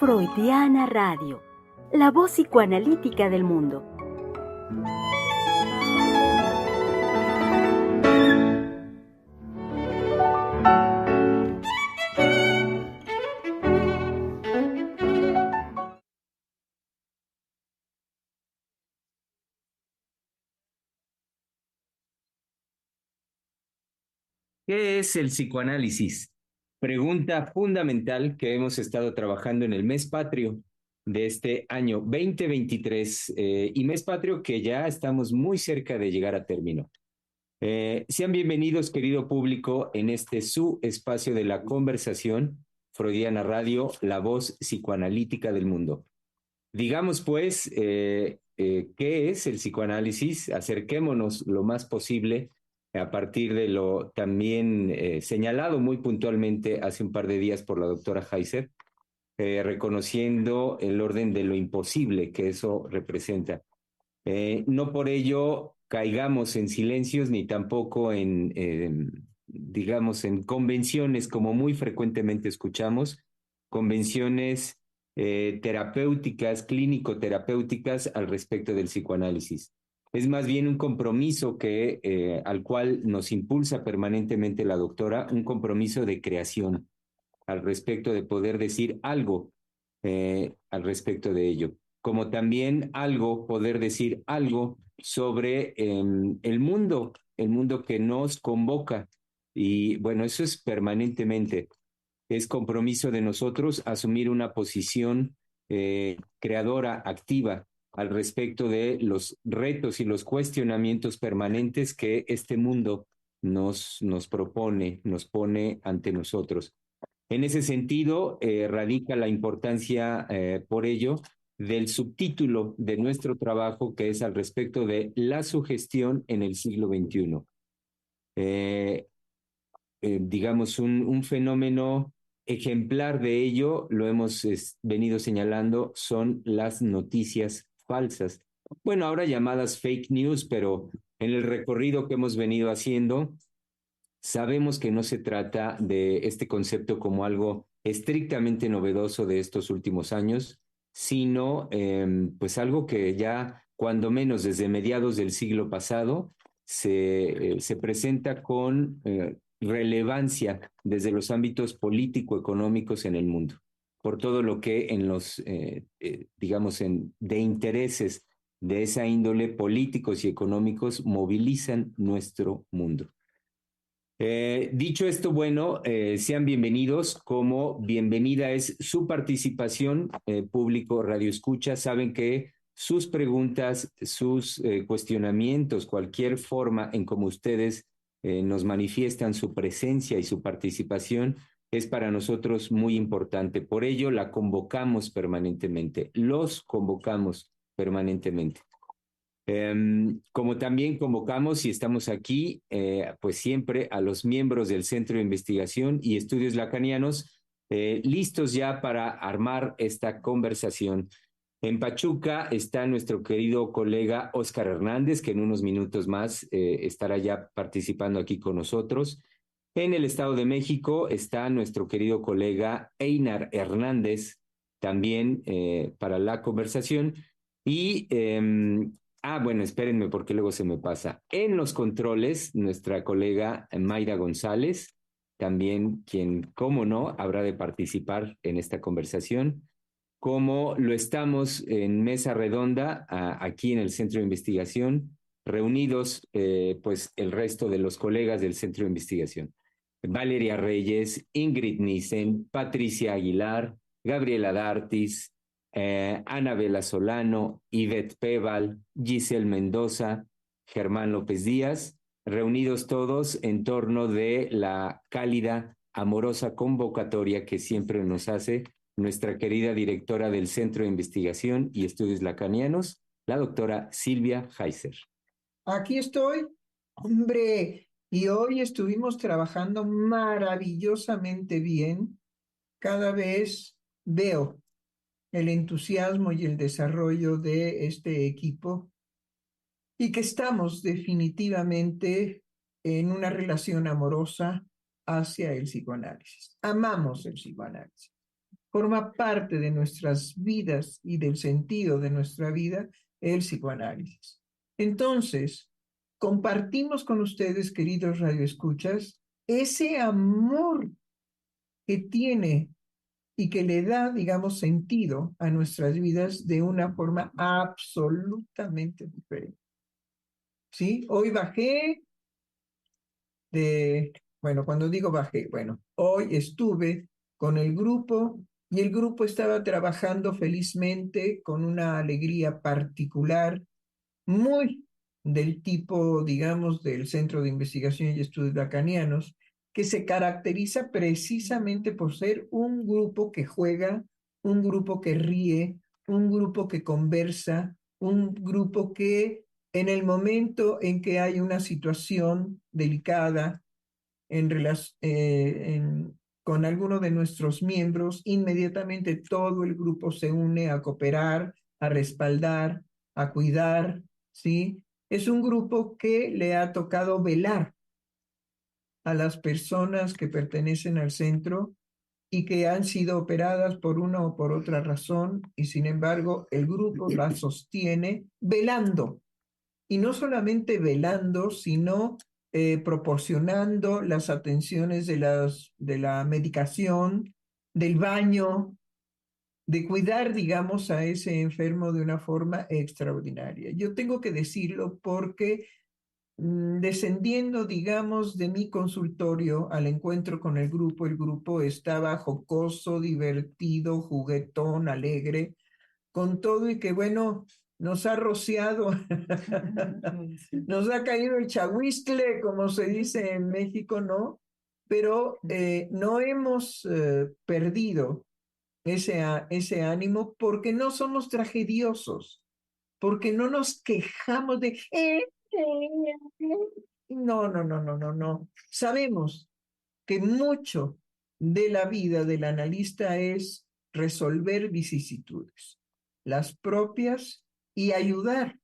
Freudiana Radio, la voz psicoanalítica del mundo. ¿Qué es el psicoanálisis? Pregunta fundamental que hemos estado trabajando en el mes patrio de este año 2023 y mes patrio que ya estamos muy cerca de llegar a término. Sean bienvenidos, querido público, en este su espacio de la conversación, Freudiana Radio, la voz psicoanalítica del mundo. Digamos pues, ¿qué es el psicoanálisis? Acerquémonos lo más posible a partir de lo también señalado muy puntualmente hace un par de días por la doctora Heiser, reconociendo el orden de lo imposible que eso representa. No por ello caigamos en silencios ni tampoco digamos, en convenciones como muy frecuentemente escuchamos, convenciones terapéuticas, clínico-terapéuticas al respecto del psicoanálisis. Es más bien un compromiso al cual nos impulsa permanentemente la doctora, un compromiso de creación al respecto de poder decir algo al respecto de ello, como también poder decir algo sobre el mundo que nos convoca. Y bueno, eso es permanentemente, es compromiso de nosotros asumir una posición creadora, activa, al respecto de los retos y los cuestionamientos permanentes que este mundo nos propone, nos pone ante nosotros. En ese sentido, radica la importancia, por ello, del subtítulo de nuestro trabajo, que es al respecto de la sugestión en el siglo XXI. Eh, digamos, un fenómeno ejemplar de ello, lo hemos venido señalando, son las noticias falsas. Bueno, ahora llamadas fake news, pero en el recorrido que hemos venido haciendo, sabemos que no se trata de este concepto como algo estrictamente novedoso de estos últimos años, sino pues algo que ya cuando menos desde mediados del siglo pasado se presenta con relevancia desde los ámbitos político-económicos en el mundo, por todo lo que en digamos, de intereses de esa índole políticos y económicos movilizan nuestro mundo. Dicho esto, bueno, sean bienvenidos, como bienvenida es su participación, público Radio Escucha. Saben que sus preguntas, sus cuestionamientos, cualquier forma en como ustedes nos manifiestan su presencia y su participación es para nosotros muy importante. Por ello, la convocamos permanentemente, los convocamos permanentemente. Como también convocamos y estamos aquí, pues siempre a los miembros del Centro de Investigación y Estudios Lacanianos, listos ya para armar esta conversación. En Pachuca está nuestro querido colega Óscar Hernández, que en unos minutos más estará ya participando aquí con nosotros. En el Estado de México está nuestro querido colega Einar Hernández, también para la conversación. Y bueno, espérenme porque luego se me pasa. En los controles, nuestra colega Mayra González, también quien, cómo no, habrá de participar en esta conversación, como lo estamos en mesa redonda aquí en el Centro de Investigación, reunidos pues el resto de los colegas del Centro de Investigación. Valeria Reyes, Ingrid Nissen, Patricia Aguilar, Gabriela Dartis, Anabela Solano, Ivette Peval, Giselle Mendoza, Germán López Díaz, reunidos todos en torno de la cálida, amorosa convocatoria que siempre nos hace nuestra querida directora del Centro de Investigación y Estudios Lacanianos, la doctora Silvia Heiser. Aquí estoy, hombre, y hoy estuvimos trabajando maravillosamente bien. Cada vez veo el entusiasmo y el desarrollo de este equipo y que estamos definitivamente en una relación amorosa hacia el psicoanálisis. Amamos el psicoanálisis. forma parte de nuestras vidas y del sentido de nuestra vida el psicoanálisis. Entonces, compartimos con ustedes, queridos radioescuchas, ese amor que tiene y que le da, digamos, sentido a nuestras vidas de una forma absolutamente diferente. ¿Sí? Hoy bajé bueno, cuando digo bajé, bueno, hoy estuve con el grupo y el grupo estaba trabajando felizmente con una alegría particular, muy del tipo, digamos, del Centro de Investigación y Estudios Lacanianos, que se caracteriza precisamente por ser un grupo que juega, un grupo que ríe, un grupo que conversa, un grupo que en el momento en que hay una situación delicada con alguno de nuestros miembros, inmediatamente todo el grupo se une a cooperar, a respaldar, a cuidar, ¿sí? Es un grupo que le ha tocado velar a las personas que pertenecen al centro y que han sido operadas por una o por otra razón, y sin embargo el grupo la sostiene velando, y no solamente velando, sino proporcionando las atenciones de la medicación, del baño, de cuidar, digamos, a ese enfermo de una forma extraordinaria. Yo tengo que decirlo porque descendiendo, digamos, de mi consultorio al encuentro con el grupo estaba jocoso, divertido, juguetón, alegre, con todo y que, bueno, nos ha rociado, nos ha caído el chahuistle, como se dice en México, ¿no? Pero no hemos perdido ese ánimo porque no somos tragediosos, porque no nos quejamos de... No, no, no, no, no, no. Sabemos que mucho de la vida del analista es resolver vicisitudes, las propias, y ayudar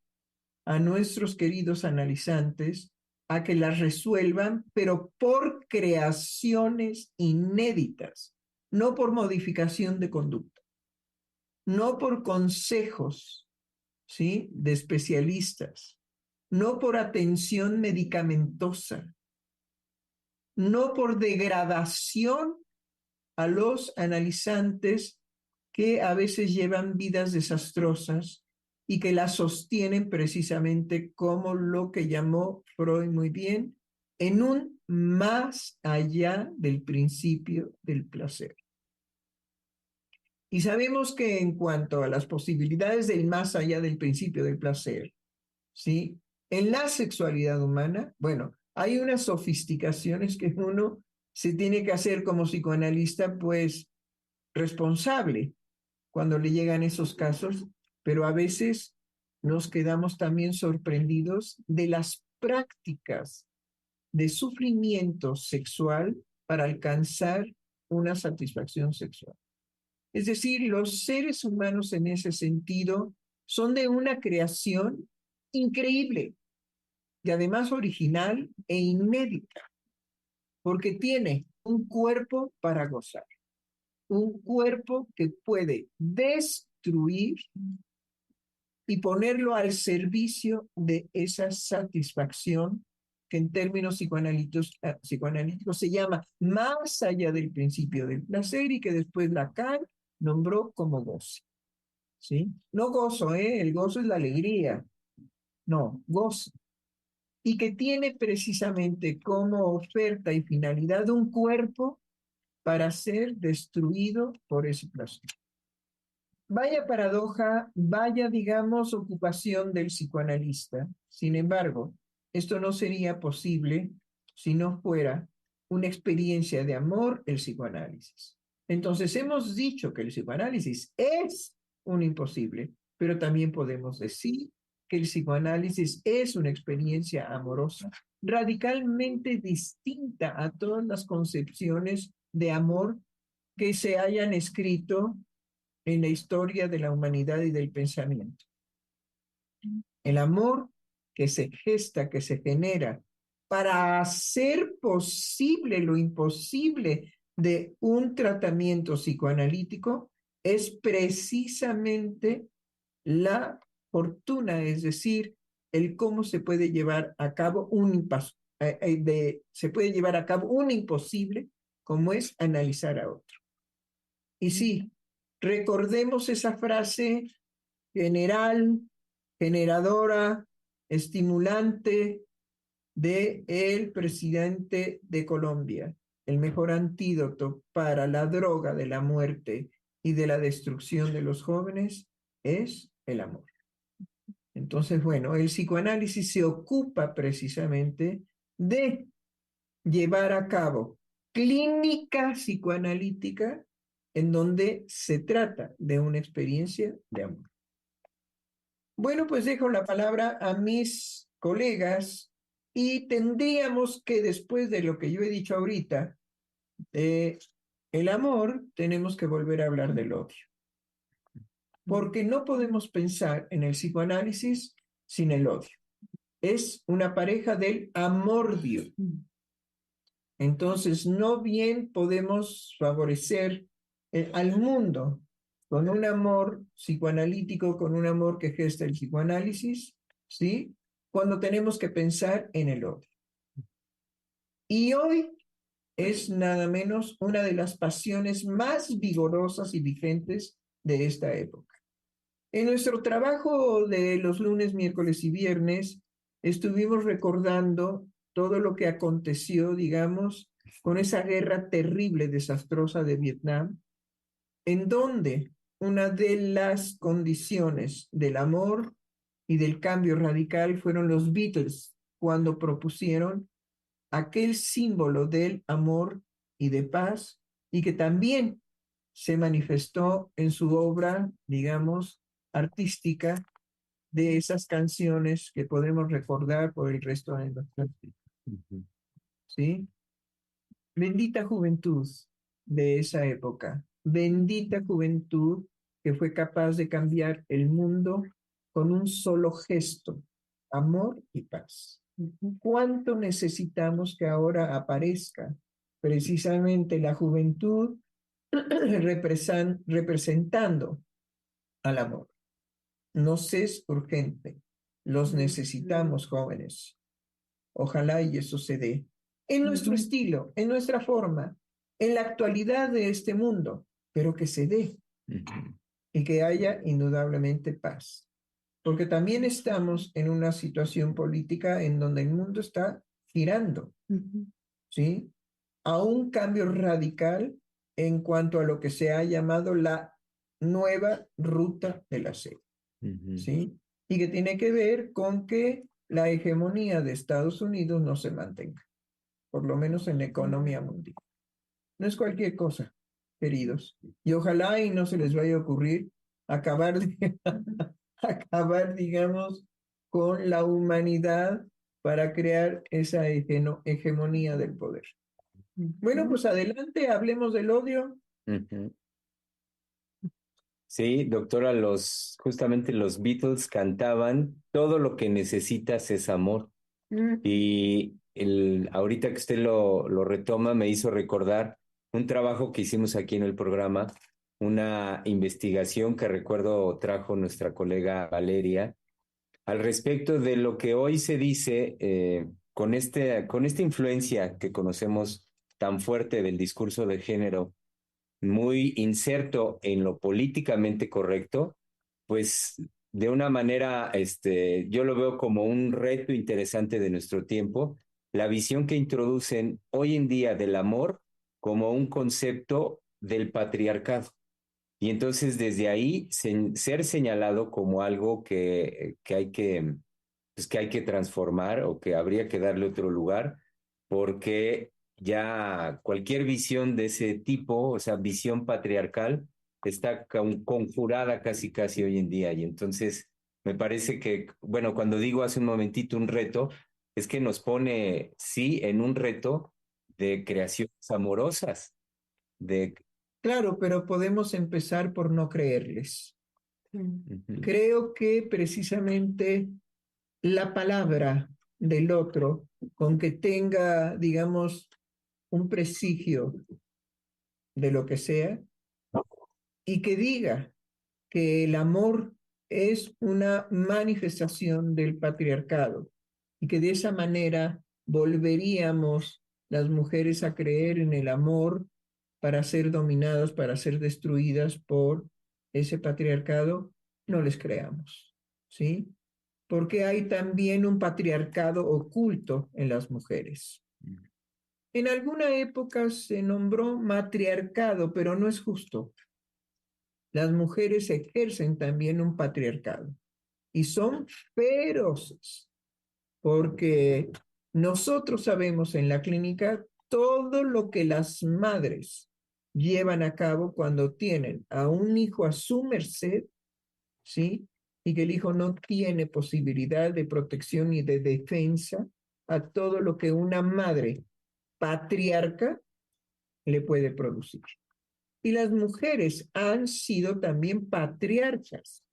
a nuestros queridos analizantes a que las resuelvan, pero por creaciones inéditas, no por modificación de conducta, no por consejos, ¿sí?, de especialistas, no por atención medicamentosa, no por degradación a los analizantes que a veces llevan vidas desastrosas y que las sostienen precisamente como lo que llamó Freud muy bien, en un más allá del principio del placer. Y sabemos que en cuanto a las posibilidades del más allá del principio del placer, ¿sí?, en la sexualidad humana, bueno, hay unas sofisticaciones que uno se tiene que hacer como psicoanalista, pues, responsable cuando le llegan esos casos, pero a veces nos quedamos también sorprendidos de las prácticas de sufrimiento sexual para alcanzar una satisfacción sexual. Es decir, los seres humanos en ese sentido son de una creación increíble y además original e inédita, porque tiene un cuerpo para gozar, un cuerpo que puede destruir y ponerlo al servicio de esa satisfacción que en términos psicoanalíticos se llama más allá del principio del placer y que después Lacan nombró como gozo. ¿Sí? No gozo, el gozo es la alegría. No, gozo. Y que tiene precisamente como oferta y finalidad un cuerpo para ser destruido por ese placer. Vaya paradoja, vaya, digamos, ocupación del psicoanalista. Sin embargo, esto no sería posible si no fuera una experiencia de amor el psicoanálisis. Entonces, hemos dicho que el psicoanálisis es un imposible, pero también podemos decir que el psicoanálisis es una experiencia amorosa radicalmente distinta a todas las concepciones de amor que se hayan escrito en la historia de la humanidad y del pensamiento. El amor que se gesta, que se genera para hacer posible lo imposible de un tratamiento psicoanalítico es precisamente la fortuna, es decir, el cómo se puede llevar a cabo se puede llevar a cabo un imposible, como es analizar a otro. Y sí, recordemos esa frase general, generadora, estimulante de el presidente de Colombia. El mejor antídoto para la droga de la muerte y de la destrucción de los jóvenes es el amor. Entonces, bueno, el psicoanálisis se ocupa precisamente de llevar a cabo clínica psicoanalítica en donde se trata de una experiencia de amor. Bueno, pues dejo la palabra a mis colegas y tendríamos que, después de lo que yo he dicho ahorita, el amor, tenemos que volver a hablar del odio. Porque no podemos pensar en el psicoanálisis sin el odio. Es una pareja del amor-dio. Entonces, no bien podemos favorecer al mundo con un amor psicoanalítico, con un amor que gesta el psicoanálisis, ¿sí? Cuando tenemos que pensar en el odio. Y hoy es nada menos una de las pasiones más vigorosas y vigentes de esta época. En nuestro trabajo de los lunes, miércoles y viernes, estuvimos recordando todo lo que aconteció, digamos, con esa guerra terrible, desastrosa de Vietnam, en donde una de las condiciones del amor y del cambio radical fueron los Beatles, cuando propusieron aquel símbolo del amor y de paz, y que también se manifestó en su obra, digamos, artística, de esas canciones que podemos recordar por el resto de nuestra vida. ¿Sí? Bendita juventud de esa época, bendita juventud que fue capaz de cambiar el mundo con un solo gesto, amor y paz. ¿Cuánto necesitamos que ahora aparezca precisamente la juventud representando al amor? Nos es urgente, los necesitamos, jóvenes. Ojalá y eso se dé en nuestro estilo, en nuestra forma, en la actualidad de este mundo, pero que se dé y que haya indudablemente paz. Porque también estamos en una situación política en donde el mundo está girando, ¿sí? A un cambio radical en cuanto a lo que se ha llamado la nueva ruta de la seda, ¿sí? Y que tiene que ver con que la hegemonía de Estados Unidos no se mantenga, por lo menos en la economía mundial. No es cualquier cosa, queridos. Y ojalá y no se les vaya a ocurrir acabar, acabar, digamos, con la humanidad para crear esa hegemonía del poder. Bueno, pues adelante, hablemos del odio. Sí, doctora, justamente los Beatles cantaban todo lo que necesitas es amor. Y ahorita que usted lo retoma, me hizo recordar un trabajo que hicimos aquí en el programa, una investigación que recuerdo trajo nuestra colega Valeria, al respecto de lo que hoy se dice con esta influencia que conocemos tan fuerte del discurso de género, muy inserto en lo políticamente correcto, pues de una manera, yo lo veo como un reto interesante de nuestro tiempo, la visión que introducen hoy en día del amor como un concepto del patriarcado. Y entonces desde ahí ser señalado como algo que hay que transformar o que habría que darle otro lugar, porque ya cualquier visión de ese tipo, o sea, visión patriarcal, está conjurada casi casi hoy en día. Y entonces me parece que, bueno, cuando digo hace un momentito un reto, es que nos pone, sí, en un reto de creaciones amorosas, de... Claro, pero podemos empezar por no creerles. Ujú. Creo que precisamente la palabra del otro, con que tenga, digamos, un prestigio de lo que sea, y que diga que el amor es una manifestación del patriarcado y que de esa manera volveríamos las mujeres a creer en el amor para ser dominadas, para ser destruidas por ese patriarcado, no les creamos, ¿sí? Porque hay también un patriarcado oculto en las mujeres. En alguna época se nombró matriarcado, pero no es justo. Las mujeres ejercen también un patriarcado y son feroces, porque nosotros sabemos en la clínica todo lo que las madres llevan a cabo cuando tienen a un hijo a su merced, ¿sí? Y que el hijo no tiene posibilidad de protección y de defensa a todo lo que una madre patriarca le puede producir. Y las mujeres han sido también patriarcas.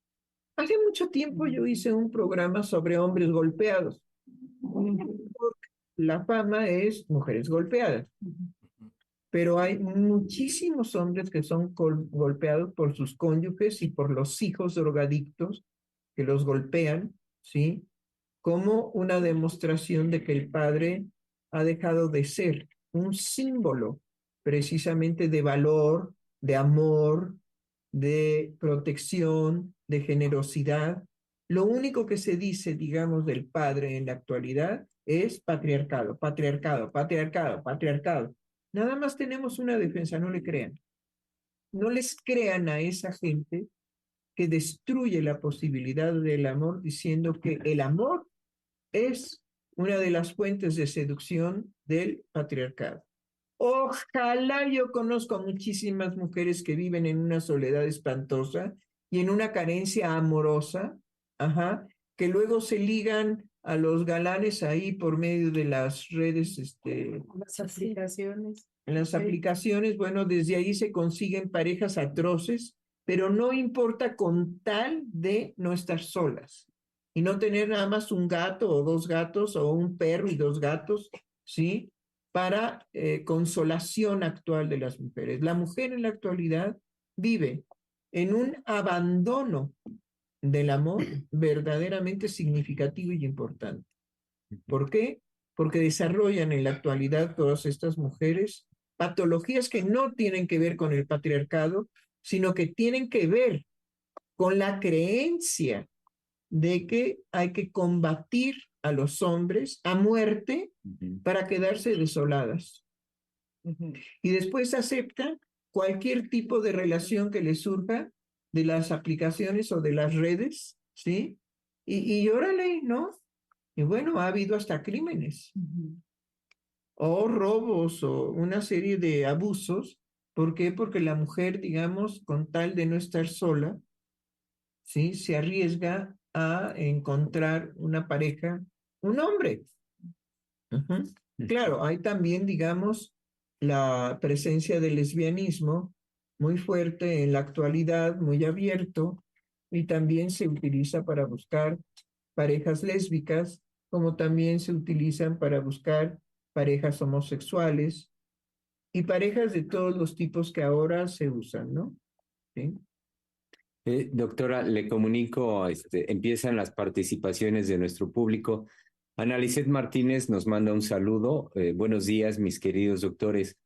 Hace mucho tiempo yo hice un programa sobre hombres golpeados. La fama es mujeres golpeadas, pero hay muchísimos hombres que son golpeados por sus cónyuges y por los hijos drogadictos que los golpean, ¿sí? Como una demostración de que el padre ha dejado de ser un símbolo precisamente de valor, de amor, de protección, de generosidad. Lo único que se dice, digamos, del padre en la actualidad es patriarcado, patriarcado, patriarcado, patriarcado. Nada más tenemos una defensa, no le crean. No les crean a esa gente que destruye la posibilidad del amor diciendo que el amor es una de las fuentes de seducción del patriarcado. Ojalá yo conozco a muchísimas mujeres que viven en una soledad espantosa y en una carencia amorosa, ajá, que luego se ligan a los galanes ahí por medio de las redes, Las aplicaciones. en las aplicaciones, bueno, desde ahí se consiguen parejas atroces, pero no importa con tal de no estar solas y no tener nada más un gato o dos gatos o un perro y dos gatos, ¿sí? Para consolación actual de las mujeres. La mujer en la actualidad vive en un abandono del amor verdaderamente significativo y importante. ¿Por qué? Porque desarrollan en la actualidad todas estas mujeres patologías que no tienen que ver con el patriarcado, sino que tienen que ver con la creencia de que hay que combatir a los hombres a muerte para quedarse desoladas. Y después aceptan cualquier tipo de relación que les surja de las aplicaciones o de las redes, ¿sí? Y órale, ¿no? Y bueno, ha habido hasta crímenes o robos o una serie de abusos. ¿Por qué? Porque la mujer, digamos, con tal de no estar sola, ¿sí? Se arriesga a encontrar una pareja, un hombre. Claro, hay también, digamos, la presencia del lesbianismo muy fuerte en la actualidad, muy abierto, y también se utiliza para buscar parejas lésbicas, como también se utilizan para buscar parejas homosexuales y parejas de todos los tipos que ahora se usan, ¿no? ¿Sí? Doctora, le comunico, empiezan las participaciones de nuestro público. Ana Lisset Martínez nos manda un saludo. Buenos días, mis queridos doctores.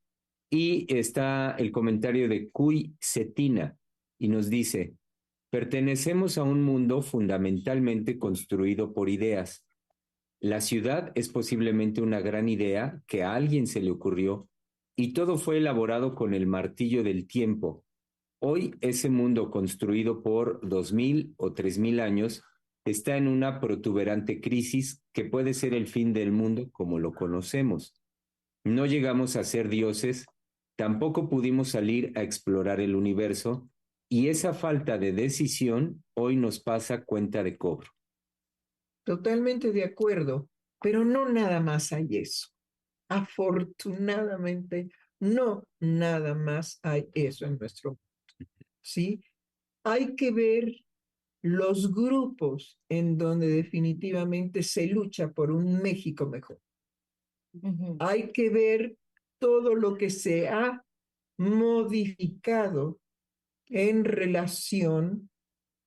Y está el comentario de Cuy Cetina y nos dice, pertenecemos a un mundo fundamentalmente construido por ideas. La ciudad es posiblemente una gran idea que a alguien se le ocurrió y todo fue elaborado con el martillo del tiempo. Hoy ese mundo construido por 2000 o 3000 años está en una protuberante crisis que puede ser el fin del mundo como lo conocemos. No llegamos a ser dioses, tampoco pudimos salir a explorar el universo y esa falta de decisión hoy nos pasa cuenta de cobro. Totalmente de acuerdo, pero no nada más hay eso. Afortunadamente, no nada más hay eso en nuestro mundo, ¿sí? Hay que ver los grupos en donde definitivamente se lucha por un México mejor. Hay que ver todo lo que se ha modificado en relación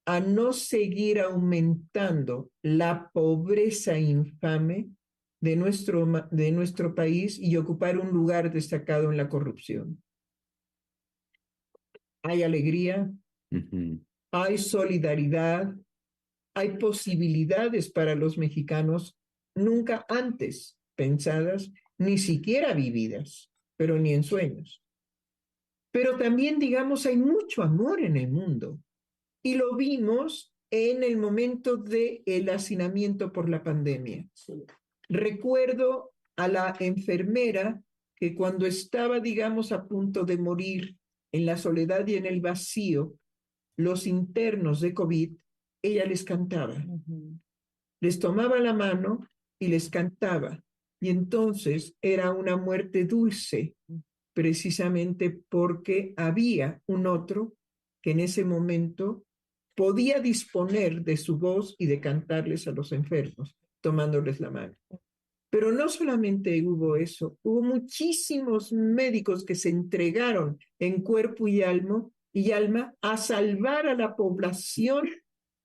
a no seguir aumentando la pobreza infame de nuestro país y ocupar un lugar destacado en la corrupción. Hay alegría, hay solidaridad, hay posibilidades para los mexicanos nunca antes pensadas, ni siquiera vividas, pero ni en sueños. Pero también, digamos, hay mucho amor en el mundo. Y lo vimos en el momento del hacinamiento por la pandemia. Recuerdo a la enfermera que cuando estaba, digamos, a punto de morir en la soledad y en el vacío, los internos de COVID, ella les cantaba. Les tomaba la mano y les cantaba. Y entonces era una muerte dulce, precisamente porque había un otro que en ese momento podía disponer de su voz y de cantarles a los enfermos, tomándoles la mano. Pero no solamente hubo eso, hubo muchísimos médicos que se entregaron en cuerpo y alma a salvar a la población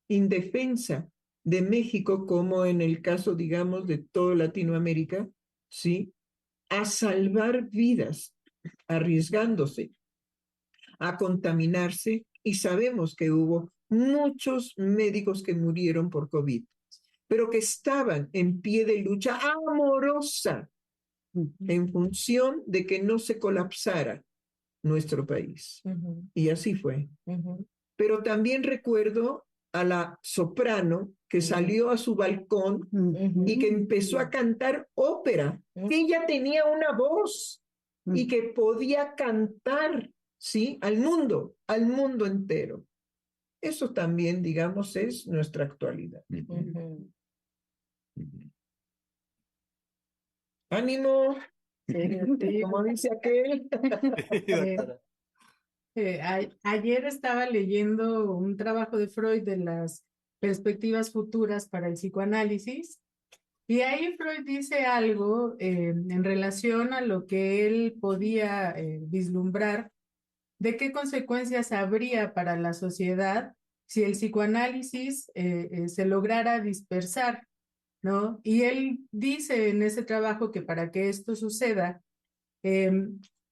indefensa de México, como en el caso, digamos, de toda Latinoamérica, ¿sí? A salvar vidas, arriesgándose a contaminarse, y sabemos que hubo muchos médicos que murieron por COVID, pero que estaban en pie de lucha amorosa en función de que no se colapsara nuestro país. Y así fue. Pero también recuerdo a la soprano que salió a su balcón y que empezó a cantar ópera, que ella tenía una voz y que podía cantar, ¿sí? Al mundo entero. Eso también, digamos, es nuestra actualidad. ¡Ánimo! Como dice aquel. Ayer estaba leyendo un trabajo de Freud de las perspectivas futuras para el psicoanálisis, y ahí Freud dice algo en relación a lo que él podía vislumbrar de qué consecuencias habría para la sociedad si el psicoanálisis se lograra dispersar, ¿no? Y él dice en ese trabajo que para que esto suceda, eh,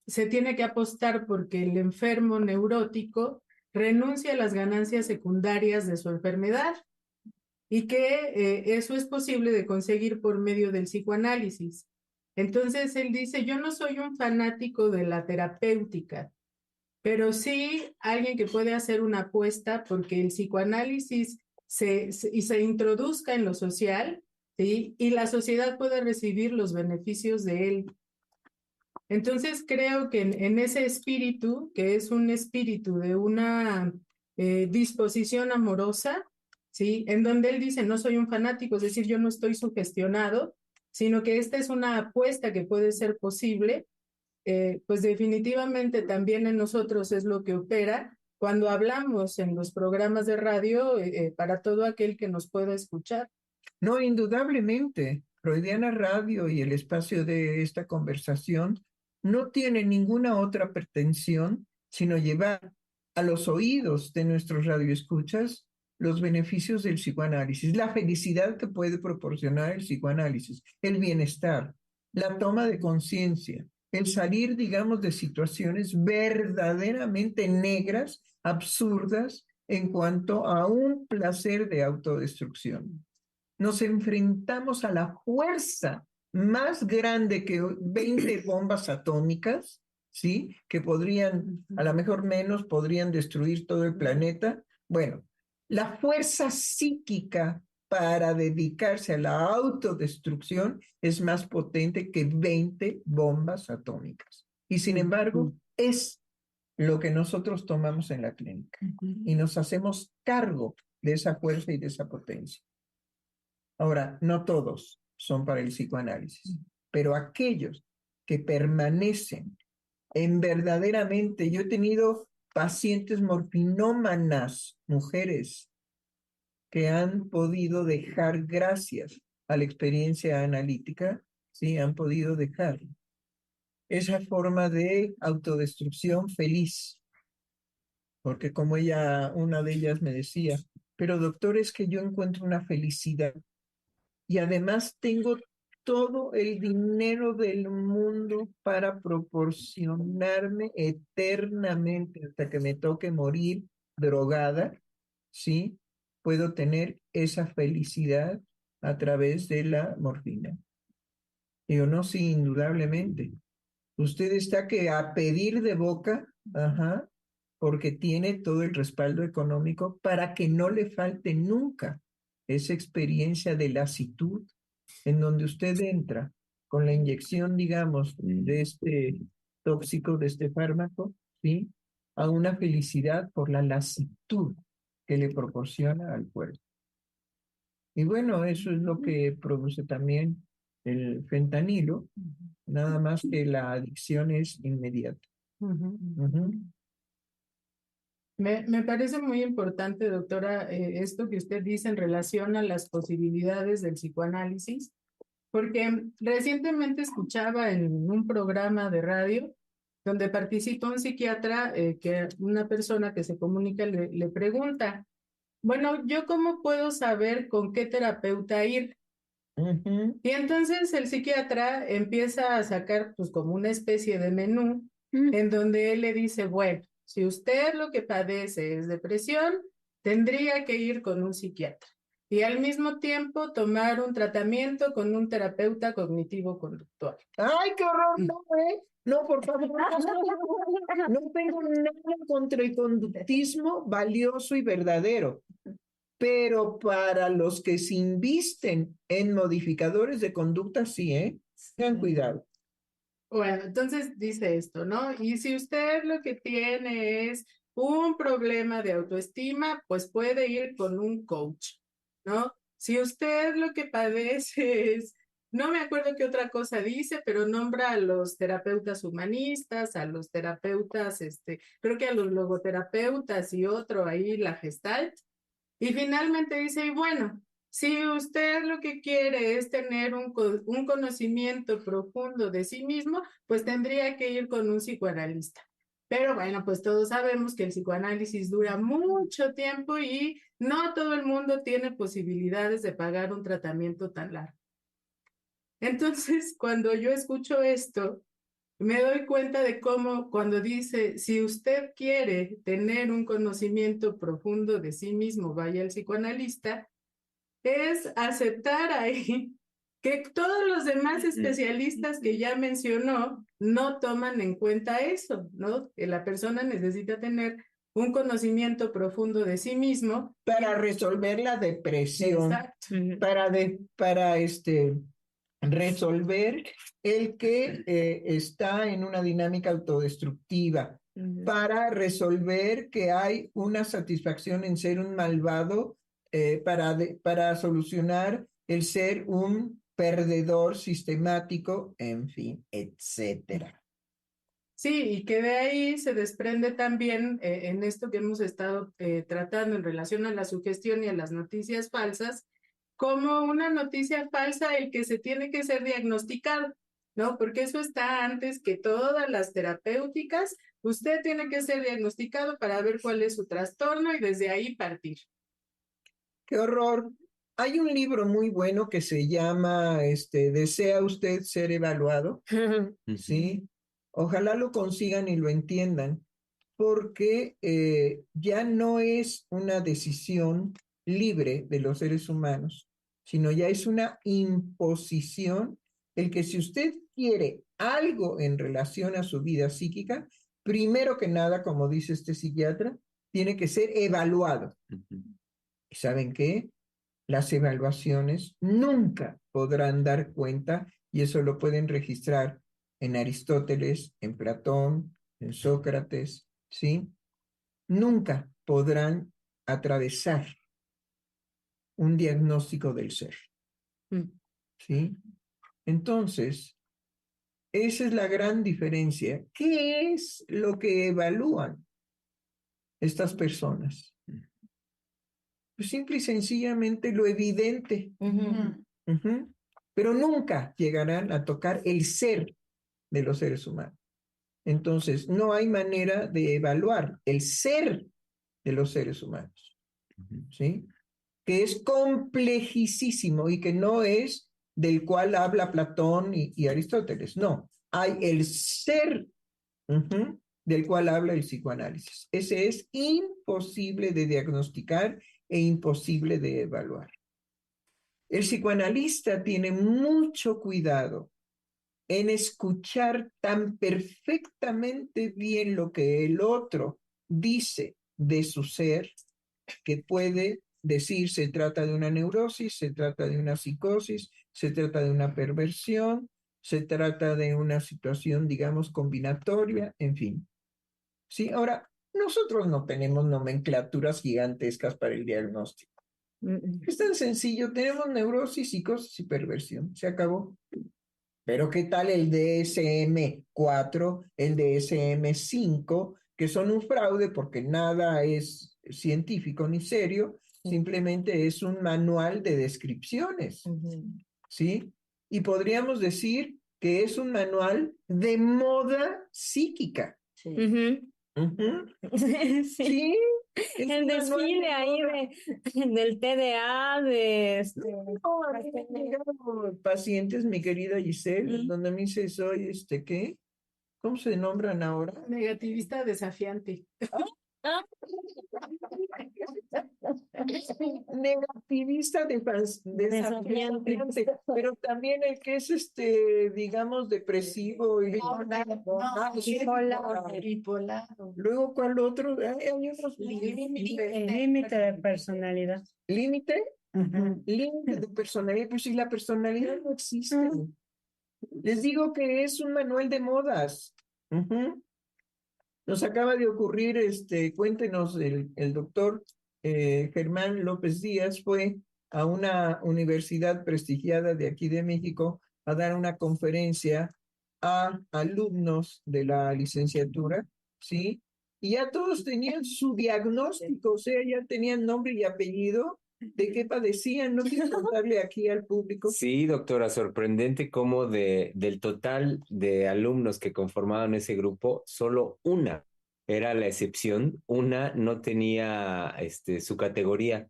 se tiene que apostar porque el enfermo neurótico renuncia a las ganancias secundarias de su enfermedad, y que eso es posible de conseguir por medio del psicoanálisis. Entonces él dice, yo no soy un fanático de la terapéutica, pero sí alguien que puede hacer una apuesta porque el psicoanálisis se introduzca en lo social, ¿sí? Y la sociedad puede recibir los beneficios de él. Entonces creo que en ese espíritu, que es un espíritu de una disposición amorosa, ¿sí? En donde él dice, no soy un fanático, es decir, yo no estoy sugestionado, sino que esta es una apuesta que puede ser posible, pues definitivamente también en nosotros es lo que opera cuando hablamos en los programas de radio para todo aquel que nos pueda escuchar. No, indudablemente, Freudiana Radio y el espacio de esta conversación no tiene ninguna otra pretensión sino llevar a los oídos de nuestros radioescuchas los beneficios del psicoanálisis, la felicidad que puede proporcionar el psicoanálisis, el bienestar, la toma de conciencia, el salir, digamos, de situaciones verdaderamente negras, absurdas, en cuanto a un placer de autodestrucción. Nos enfrentamos a la fuerza más grande que 20 bombas atómicas, ¿sí? Que podrían, a lo mejor menos, podrían destruir todo el planeta. Bueno, la fuerza psíquica para dedicarse a la autodestrucción es más potente que 20 bombas atómicas. Y sin embargo, es lo que nosotros tomamos en la clínica. Y nos hacemos cargo de esa fuerza y de esa potencia. Ahora, no todos son para el psicoanálisis, pero aquellos que permanecen en verdaderamente, yo he tenido pacientes morfinómanas, mujeres, que han podido dejar, gracias a la experiencia analítica, sí, han podido dejar esa forma de autodestrucción feliz. Porque como una de ellas me decía, pero doctor, es que yo encuentro una felicidad y además tengo todo el dinero del mundo para proporcionarme eternamente hasta que me toque morir drogada, ¿sí? Puedo tener esa felicidad a través de la morfina. Digo, no, sí, indudablemente. Usted está que a pedir de boca, ajá, porque tiene todo el respaldo económico para que no le falte nunca esa experiencia de lasitud en donde usted entra con la inyección, digamos, de este tóxico, de este fármaco, ¿sí? A una felicidad por la lasitud que le proporciona al cuerpo. Y bueno, eso es lo que produce también el fentanilo, nada más que la adicción es inmediata. Ujú. Me parece muy importante, doctora, esto que usted dice en relación a las posibilidades del psicoanálisis, porque recientemente escuchaba en un programa de radio donde participa un psiquiatra que una persona que se comunica le pregunta, bueno, ¿yo cómo puedo saber con qué terapeuta ir? Ujú. Y entonces el psiquiatra empieza a sacar pues como una especie de menú en donde él le dice, bueno, si usted lo que padece es depresión, tendría que ir con un psiquiatra y al mismo tiempo tomar un tratamiento con un terapeuta cognitivo-conductual. ¡Ay, qué horror! No, no, por favor. No tengo nada contra el conductismo valioso y verdadero. Pero para los que se invisten en modificadores de conducta, sí, ¿eh? Tengan cuidado. Bueno, entonces dice esto, ¿no? Y si usted lo que tiene es un problema de autoestima, pues puede ir con un coach, ¿no? Si usted lo que padece es, no me acuerdo qué otra cosa dice, pero nombra a los terapeutas humanistas, a los terapeutas, creo que a los logoterapeutas y otro ahí, la Gestalt, y finalmente dice, y bueno, si usted lo que quiere es tener un conocimiento profundo de sí mismo, pues tendría que ir con un psicoanalista. Pero bueno, pues todos sabemos que el psicoanálisis dura mucho tiempo y no todo el mundo tiene posibilidades de pagar un tratamiento tan largo. Entonces, cuando yo escucho esto, me doy cuenta de cómo cuando dice, si usted quiere tener un conocimiento profundo de sí mismo, vaya al psicoanalista, es aceptar ahí que todos los demás especialistas que ya mencionó no toman en cuenta eso, ¿no? Que la persona necesita tener un conocimiento profundo de sí mismo. Para resolver la depresión, Exacto. para resolver el que está en una dinámica autodestructiva, para resolver que hay una satisfacción en ser un malvado, para solucionar el ser un perdedor sistemático, en fin, etcétera. Sí, y que de ahí se desprende también en esto que hemos estado tratando en relación a la sugestión y a las noticias falsas, como una noticia falsa el que se tiene que ser diagnosticado, ¿no? Porque eso está antes que todas las terapéuticas. Usted tiene que ser diagnosticado para ver cuál es su trastorno y desde ahí partir. ¡Qué horror! Hay un libro muy bueno que se llama ¿Desea usted ser evaluado? ¿Sí? Ojalá lo consigan y lo entiendan, porque ya no es una decisión libre de los seres humanos, sino ya es una imposición el que si usted quiere algo en relación a su vida psíquica, primero que nada, como dice este psiquiatra, tiene que ser evaluado. ¿Y saben qué? Las evaluaciones nunca podrán dar cuenta, y eso lo pueden registrar en Aristóteles, en Platón, en Sócrates, ¿sí? Nunca podrán atravesar un diagnóstico del ser, ¿sí? Entonces, esa es la gran diferencia. ¿Qué es lo que evalúan estas personas? Pues simple y sencillamente lo evidente. Pero nunca llegarán a tocar el ser de los seres humanos. Entonces, no hay manera de evaluar el ser de los seres humanos, ¿sí? Que es complejísimo y que no es del cual habla Platón y Aristóteles. No, hay el ser del cual habla el psicoanálisis. Ese es imposible de diagnosticar e imposible de evaluar. El psicoanalista tiene mucho cuidado en escuchar tan perfectamente bien lo que el otro dice de su ser, que puede decir se trata de una neurosis, se trata de una psicosis, se trata de una perversión, se trata de una situación, digamos, combinatoria, en fin. Sí, ahora, nosotros no tenemos nomenclaturas gigantescas para el diagnóstico. Es tan sencillo, tenemos neurosis, psicosis y perversión, se acabó. Pero ¿qué tal el DSM-4, el DSM-5, que son un fraude porque nada es científico ni serio, simplemente es un manual de descripciones, ¿sí? Y podríamos decir que es un manual de moda psíquica. Sí. Sí. Sí, es El un manual desfile de ahí moda. del TDA, de No, a mí me han llegado pacientes, mi querida Giselle, Mm. donde me dice, soy, ¿qué? ¿Cómo se nombran ahora? Negativista desafiante. Negativista desafiante, pero también el que es, digamos, depresivo y Bipolar. luego, ¿cuál otro? Hay otros límite de personalidad. límite, límite de personalidad, pues si la personalidad no existe. Les digo que es un manual de modas. Nos acaba de ocurrir, cuéntenos, el doctor Germán López Díaz fue a una universidad prestigiada de aquí de México a dar una conferencia a alumnos de la licenciatura, ¿sí? Y ya todos tenían su diagnóstico, o sea, ya tenían nombre y apellido de qué padecían. ¿No quiero contarle aquí al público? Sí, doctora, sorprendente cómo del total de alumnos que conformaban ese grupo, solo una era la excepción, una no tenía su categoría.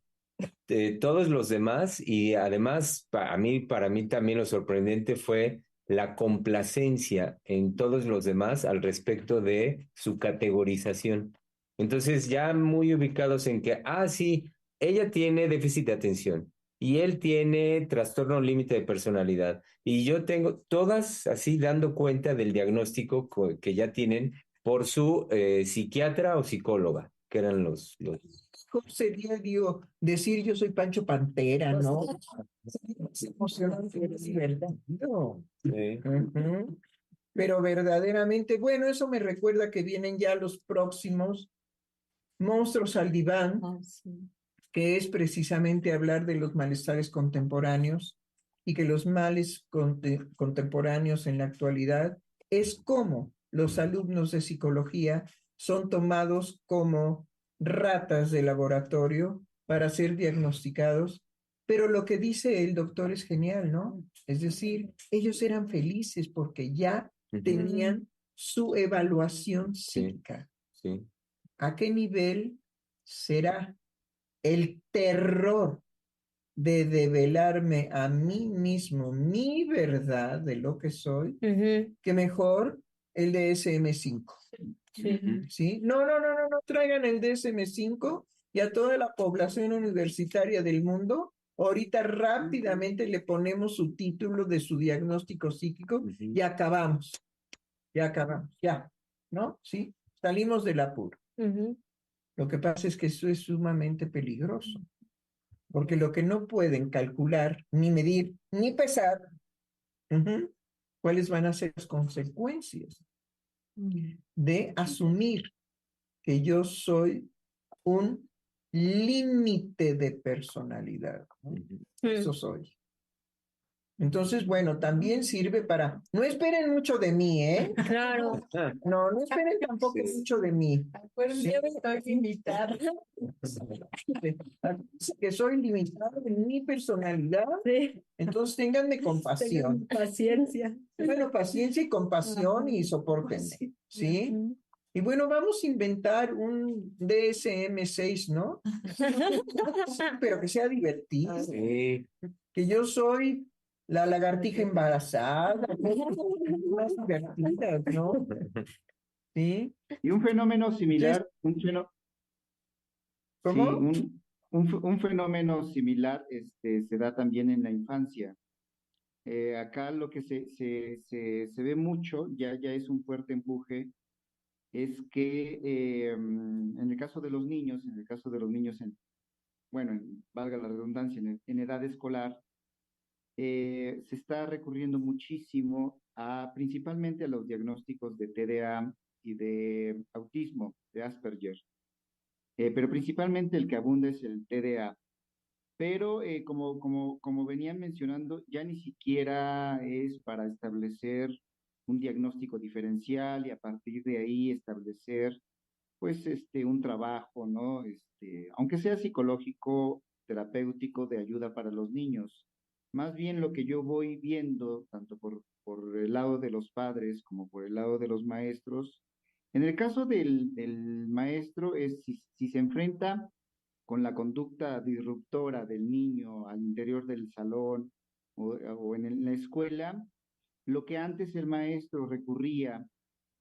Todos los demás, y además para mí también lo sorprendente fue la complacencia en todos los demás al respecto de su categorización. Entonces, ya muy ubicados en que, sí, ella tiene déficit de atención y él tiene trastorno límite de personalidad y yo tengo todas así dando cuenta del diagnóstico que ya tienen por su psiquiatra o psicóloga, que eran los... ¿Cómo sería, digo, decir yo soy Pancho Pantera, no? Es emocionante, es verdad. No. Sí. Pero verdaderamente, bueno, eso me recuerda que vienen ya los próximos Monstruos al Diván, que es precisamente hablar de los malestares contemporáneos y que los males contemporáneos en la actualidad es cómo los alumnos de psicología son tomados como ratas de laboratorio para ser diagnosticados, pero lo que dice el doctor es genial, ¿no? Es decir, ellos eran felices porque ya tenían su evaluación psíquica. Sí. ¿A qué nivel será el terror de develarme a mí mismo mi verdad de lo que soy, que mejor el DSM-5? ¿Sí? No, traigan el DSM-5 y a toda la población universitaria del mundo, ahorita rápidamente le ponemos su título de su diagnóstico psíquico y acabamos, ya, ¿no? ¿Sí? Salimos del apuro. Lo que pasa es que eso es sumamente peligroso, porque lo que no pueden calcular, ni medir, ni pesar, ¿cuáles van a ser las consecuencias de asumir que yo soy un límite de personalidad? ¿No? Eso soy. Entonces, bueno, también sirve para... No esperen mucho de mí, ¿eh? Claro. No esperen tampoco Sí. mucho de mí. Acuérdense que estoy limitada. Que soy limitado en mi personalidad, Sí. entonces ténganme compasión. Tengan paciencia. Bueno, paciencia y compasión y soporten, ¿sí? Ujú. Y bueno, vamos a inventar un DSM-6, ¿no? Pero que sea divertido. Sí. Que yo soy la lagartija embarazada, más divertidas, ¿no? ¿Sí? Y un fenómeno ¿Qué es? similar, sí, ¿Cómo? un fenómeno similar se da también en la infancia. Acá lo que se ve mucho, ya es un fuerte empuje, es que en el caso de los niños, bueno, valga la redundancia, en edad escolar, se está recurriendo muchísimo principalmente a los diagnósticos de TDA y de autismo, de Asperger. Pero principalmente el que abunda es el TDA. Pero como venían mencionando, ya ni siquiera es para establecer un diagnóstico diferencial y a partir de ahí establecer pues un trabajo, ¿no? Aunque sea psicológico, terapéutico, de ayuda para los niños. Más bien lo que yo voy viendo, tanto por el lado de los padres como por el lado de los maestros, en el caso del maestro es si se enfrenta con la conducta disruptora del niño al interior del salón o en la escuela, lo que antes el maestro recurría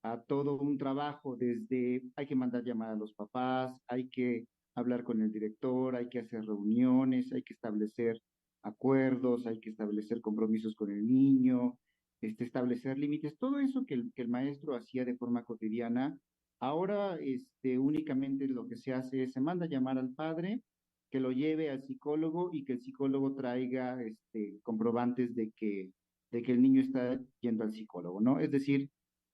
a todo un trabajo desde hay que mandar llamar a los papás, hay que hablar con el director, hay que hacer reuniones, hay que establecer acuerdos, hay que establecer compromisos con el niño, establecer límites, todo eso que el maestro hacía de forma cotidiana, ahora únicamente lo que se hace es se manda a llamar al padre, que lo lleve al psicólogo y que el psicólogo traiga comprobantes de que el niño está yendo al psicólogo, ¿no? Es decir,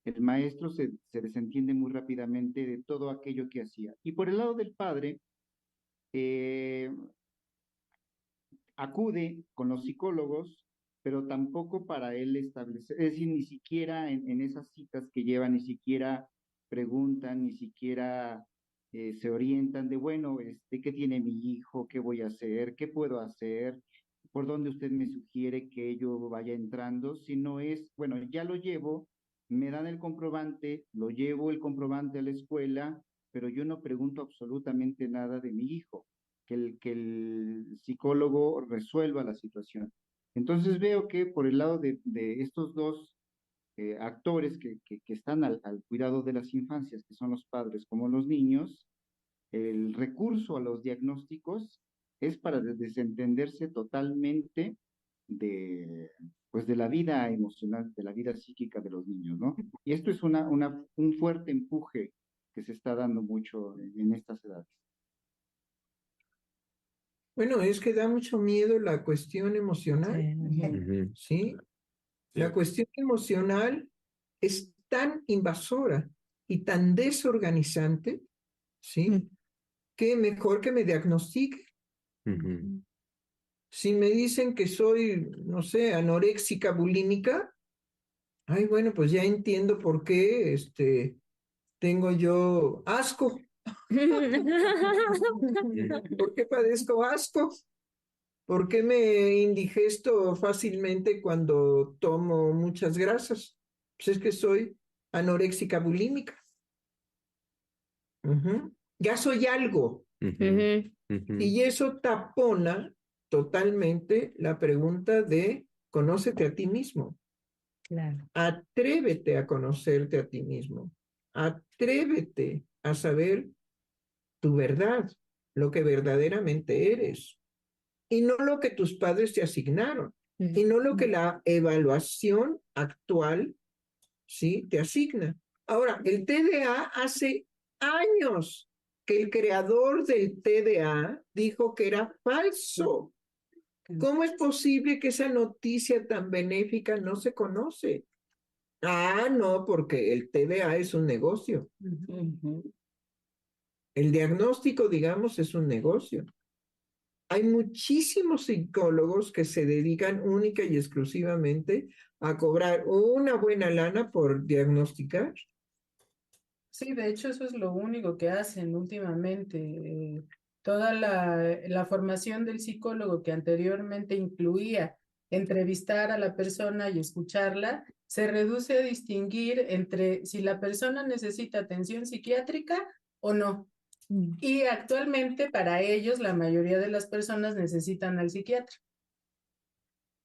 el maestro se desentiende muy rápidamente de todo aquello que hacía. Y por el lado del padre, eh, acude con los psicólogos, pero tampoco para él establecer, es decir, ni siquiera en esas citas que llevan, ni siquiera preguntan, ni siquiera se orientan de, bueno, ¿qué tiene mi hijo? ¿Qué voy a hacer? ¿Qué puedo hacer? ¿Por dónde usted me sugiere que yo vaya entrando? Si no es, bueno, ya lo llevo, me dan el comprobante, lo llevo el comprobante a la escuela, pero yo no pregunto absolutamente nada de mi hijo, que el psicólogo resuelva la situación. Entonces veo que por el lado de estos dos actores que están al cuidado de las infancias, que son los padres como los niños, el recurso a los diagnósticos es para desentenderse totalmente de, pues de la vida emocional, de la vida psíquica de los niños, ¿no? Y esto es un fuerte empuje que se está dando mucho en estas edades. Bueno, es que da mucho miedo la cuestión emocional, Ujú. ¿sí? La cuestión emocional es tan invasora y tan desorganizante, ¿sí? Que mejor que me diagnostique. Ujú. Si me dicen que soy, no sé, anoréxica bulímica, ay, bueno, pues ya entiendo por qué tengo yo asco. ¿Por qué padezco asco? ¿Por qué me indigesto fácilmente cuando tomo muchas grasas? Pues es que soy anoréxica bulímica. Ujú. Ya soy algo. Ujú. Ujú. Y eso tapona totalmente la pregunta de conócete a ti mismo. Claro. Atrévete a conocerte a ti mismo. Atrévete a saber tu verdad, lo que verdaderamente eres. Y no lo que tus padres te asignaron. Y no lo que la evaluación actual, ¿sí?, te asigna. Ahora, el TDA hace años que el creador del TDA dijo que era falso. ¿Cómo es posible que esa noticia tan benéfica no se conoce? Ah, no, porque el TDA es un negocio. El diagnóstico, digamos, es un negocio. Hay muchísimos psicólogos que se dedican única y exclusivamente a cobrar una buena lana por diagnosticar. Sí, de hecho eso es lo único que hacen últimamente. Toda la formación del psicólogo que anteriormente incluía entrevistar a la persona y escucharla, se reduce a distinguir entre si la persona necesita atención psiquiátrica o no. Y actualmente para ellos la mayoría de las personas necesitan al psiquiatra.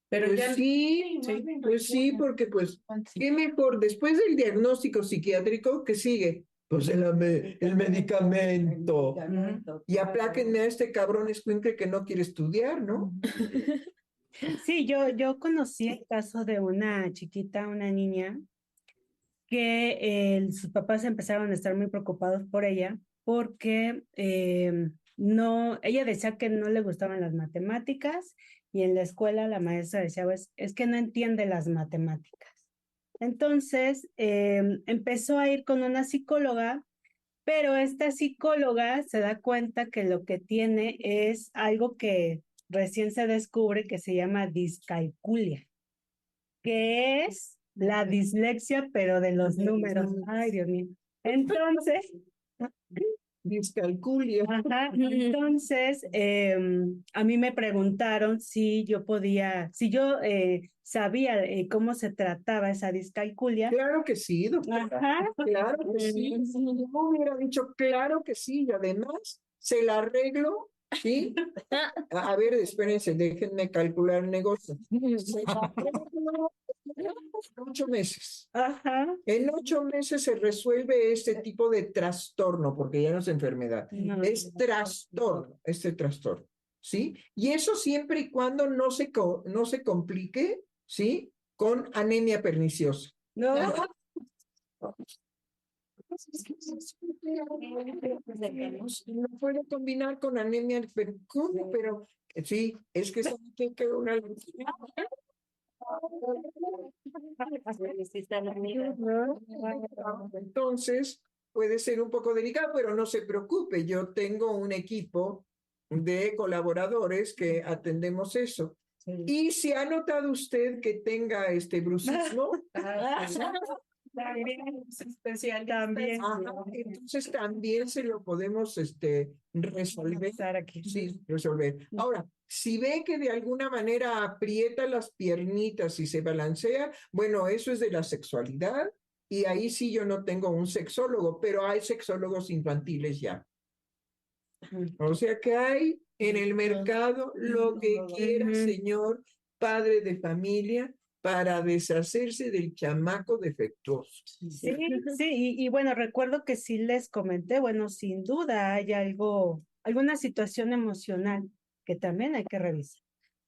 Pero Pues ya sí, pues sí, porque pues, ¿qué mejor? Después del diagnóstico psiquiátrico, ¿qué sigue? Pues el medicamento. Y apláquenme a este cabrón escuincle que no quiere estudiar, ¿no? Sí, yo conocí el caso de una chiquita, una niña, que sus papás empezaron a estar muy preocupados por ella porque no, ella decía que no le gustaban las matemáticas y en la escuela la maestra decía, pues, es que no entiende las matemáticas. Entonces empezó a ir con una psicóloga, pero esta psicóloga se da cuenta que lo que tiene es algo que recién se descubre que se llama discalculia, que es la dislexia, pero de los números. Ay, Dios mío. Entonces, Discalculia. ajá, entonces a mí me preguntaron si yo podía, si yo sabía cómo se trataba esa discalculia. Claro que sí, doctora. Ajá. Claro que sí. Yo hubiera dicho, claro que sí, y además se la arreglo, ¿sí? A ver, espérense, déjenme calcular el negocio. Se la arreglo en 8 meses. Ajá. En 8 meses se resuelve este tipo de trastorno, porque ya no es enfermedad, No. es trastorno, este trastorno, ¿sí? Y eso siempre y cuando no se complique, ¿sí? Con anemia perniciosa. No. No puede combinar con anemia, ¿cómo? Pero sí, es que eso tiene que ver una. Entonces, puede ser un poco delicado, pero no se preocupe, yo tengo un equipo de colaboradores que atendemos eso. Y si ha notado usted que tenga este brucismo, Especial también. entonces también se lo podemos resolver. Sí, resolver. Ahora, si ve que de alguna manera aprieta las piernitas y se balancea, bueno, eso es de la sexualidad y ahí sí yo no tengo un sexólogo, pero hay sexólogos infantiles ya. O sea que hay en el mercado lo que quiera, señor padre de familia, para deshacerse del chamaco defectuoso. Sí, sí, y bueno, recuerdo que sí les comenté, bueno, sin duda hay algo, alguna situación emocional que también hay que revisar,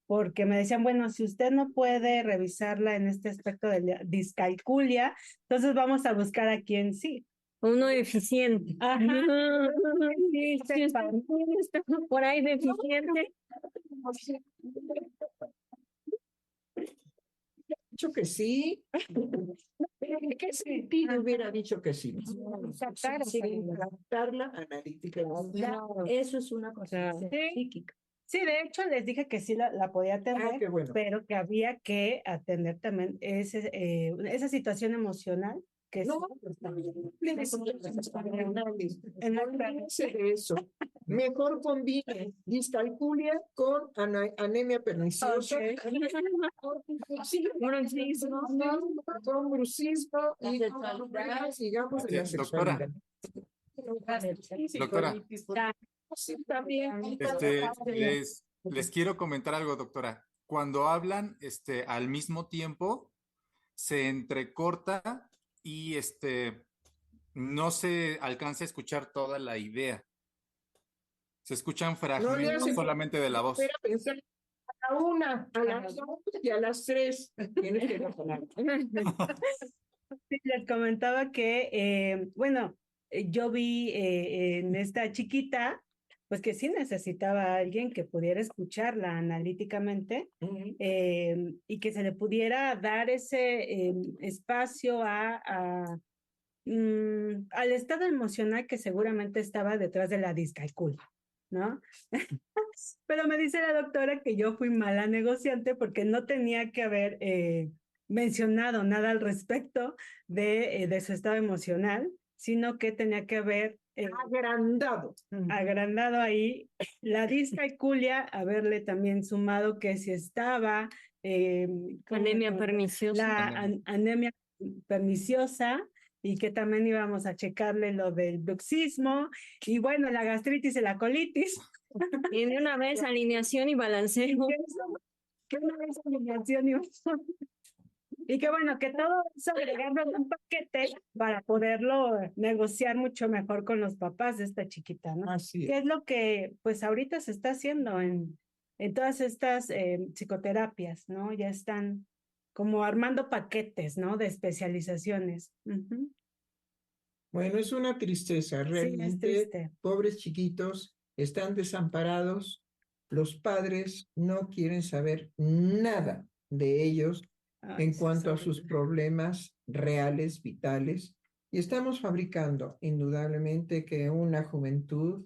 porque me decían, bueno, si usted no puede revisarla en este aspecto de la discalculia, entonces vamos a buscar a quien sí. Uno deficiente. Ajá. Sí, si usted está por ahí deficiente. Dicho que sí. ¿En qué sentido hubiera dicho que sí? Captarla analíticamente. Eso es una cosa psíquica. Sí, de hecho les dije que sí la podía atender, qué bueno. pero que había que atender también esa situación emocional que No, olvídese de eso. Mejor combine discalculia con anemia perniciosa, con brucismo y con problemas, digamos, de la Doctora. sexualidad. Doctora, Sí, también. les quiero comentar algo, doctora. Cuando hablan al mismo tiempo, se entrecorta y no se alcanza a escuchar toda la idea. Se escuchan No le fragmentos hace solamente de la voz. Espera, pensar a la 1, a las 2 y a las 3. Tienes que razonar. Sí, les comentaba que, bueno, yo vi en esta chiquita, pues que sí necesitaba a alguien que pudiera escucharla analíticamente y que se le pudiera dar ese espacio al estado emocional que seguramente estaba detrás de la discalculia. ¿no? Pero me dice la doctora que yo fui mala negociante porque no tenía que haber mencionado nada al respecto de su estado emocional, sino que tenía que haber agrandado ahí la discalculia, haberle también sumado que si estaba Anemia perniciosa. la anemia perniciosa, y que también íbamos a checarle lo del bruxismo y bueno, la gastritis y la colitis. Y de una vez alineación y balanceo. Que una vez alineación y que bueno, que todo eso agregarlo en un paquete para poderlo negociar mucho mejor con los papás de esta chiquita, ¿no? Así Que es. es lo que pues ahorita se está haciendo en todas estas psicoterapias, ¿no? Ya están como armando paquetes, ¿no? De especializaciones. Ujú. Bueno, es una tristeza, Sí, es realmente. triste. Pobres chiquitos, están desamparados. Los padres no quieren saber nada de ellos Ay, en sí, cuanto a es sus horrible. problemas reales, vitales. Y estamos fabricando indudablemente que una juventud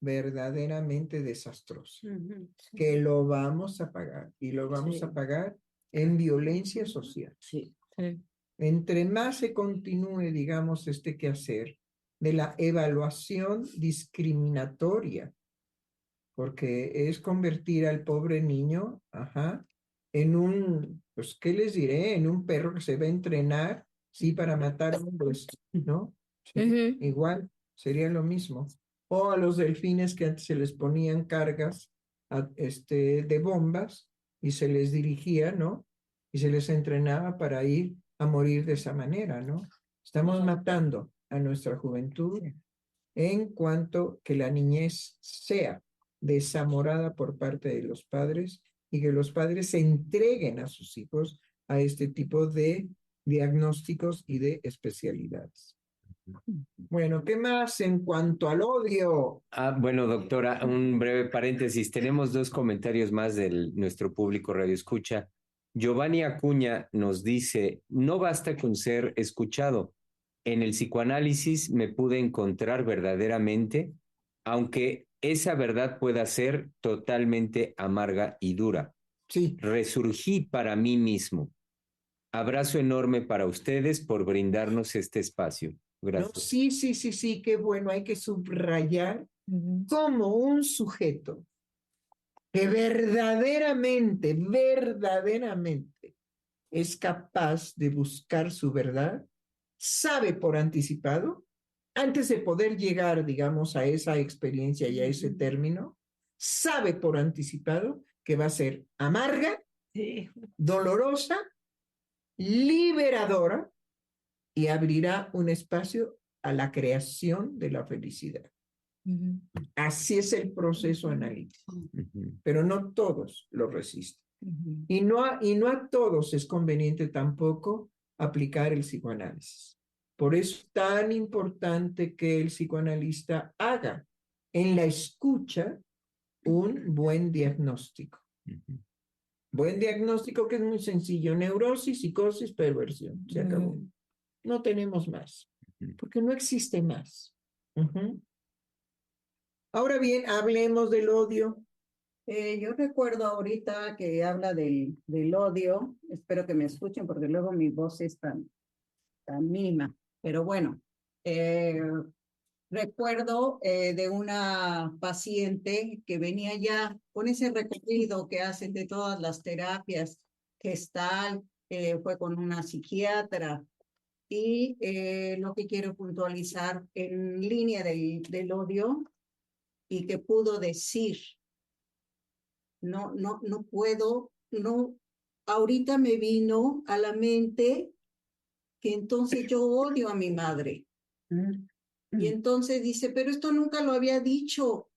verdaderamente desastrosa, Ujú, sí. que lo vamos a pagar y lo vamos a pagar en violencia social. Sí. Entre más se continúe, digamos, este quehacer de la evaluación discriminatoria, porque es convertir al pobre niño, en un, pues, ¿qué les diré? En un perro que se va a entrenar, sí, para matar hombres, ¿no? Sí, Ujú. igual, sería lo mismo. O a los delfines que antes se les ponían cargas de bombas y se les dirigía, ¿no? Y se les entrenaba para ir a morir de esa manera, ¿no? Estamos matando a nuestra juventud en cuanto que la niñez sea desamorada por parte de los padres y que los padres se entreguen a sus hijos a este tipo de diagnósticos y de especialidades. Bueno, ¿qué más en cuanto al odio? Bueno, doctora, un breve paréntesis. Tenemos dos comentarios más de nuestro público Radio Escucha. Giovanni Acuña nos dice, no basta con ser escuchado. En el psicoanálisis me pude encontrar verdaderamente, aunque esa verdad pueda ser totalmente amarga y dura. Sí, Resurgí para mí mismo. Abrazo enorme para ustedes por brindarnos este espacio. ¿no? Gracias. Sí, qué bueno, hay que subrayar como un sujeto que verdaderamente es capaz de buscar su verdad, sabe por anticipado, antes de poder llegar, digamos, a esa experiencia y a ese término, sabe por anticipado que va a ser amarga, Sí. dolorosa, liberadora y abrirá un espacio a la creación de la felicidad. Así es el proceso analítico, pero no todos lo resisten. Y no a todos es conveniente tampoco aplicar el psicoanálisis. Por eso es tan importante que el psicoanalista haga en la escucha un buen diagnóstico. Buen diagnóstico que es muy sencillo: neurosis, psicosis, perversión. Se acabó. No tenemos más, porque no existe más. Ahora bien, hablemos del odio. Yo recuerdo ahorita que habla del odio, espero que me escuchen porque luego mi voz es tan mínima, pero bueno, recuerdo de una paciente que venía ya con ese recorrido que hacen de todas las terapias gestal, fue con una psiquiatra y lo que quiero puntualizar en línea del odio y que pudo decir. No puedo, no, ahorita me vino a la mente que entonces yo odio a mi madre. Y entonces dice, pero esto nunca lo había dicho.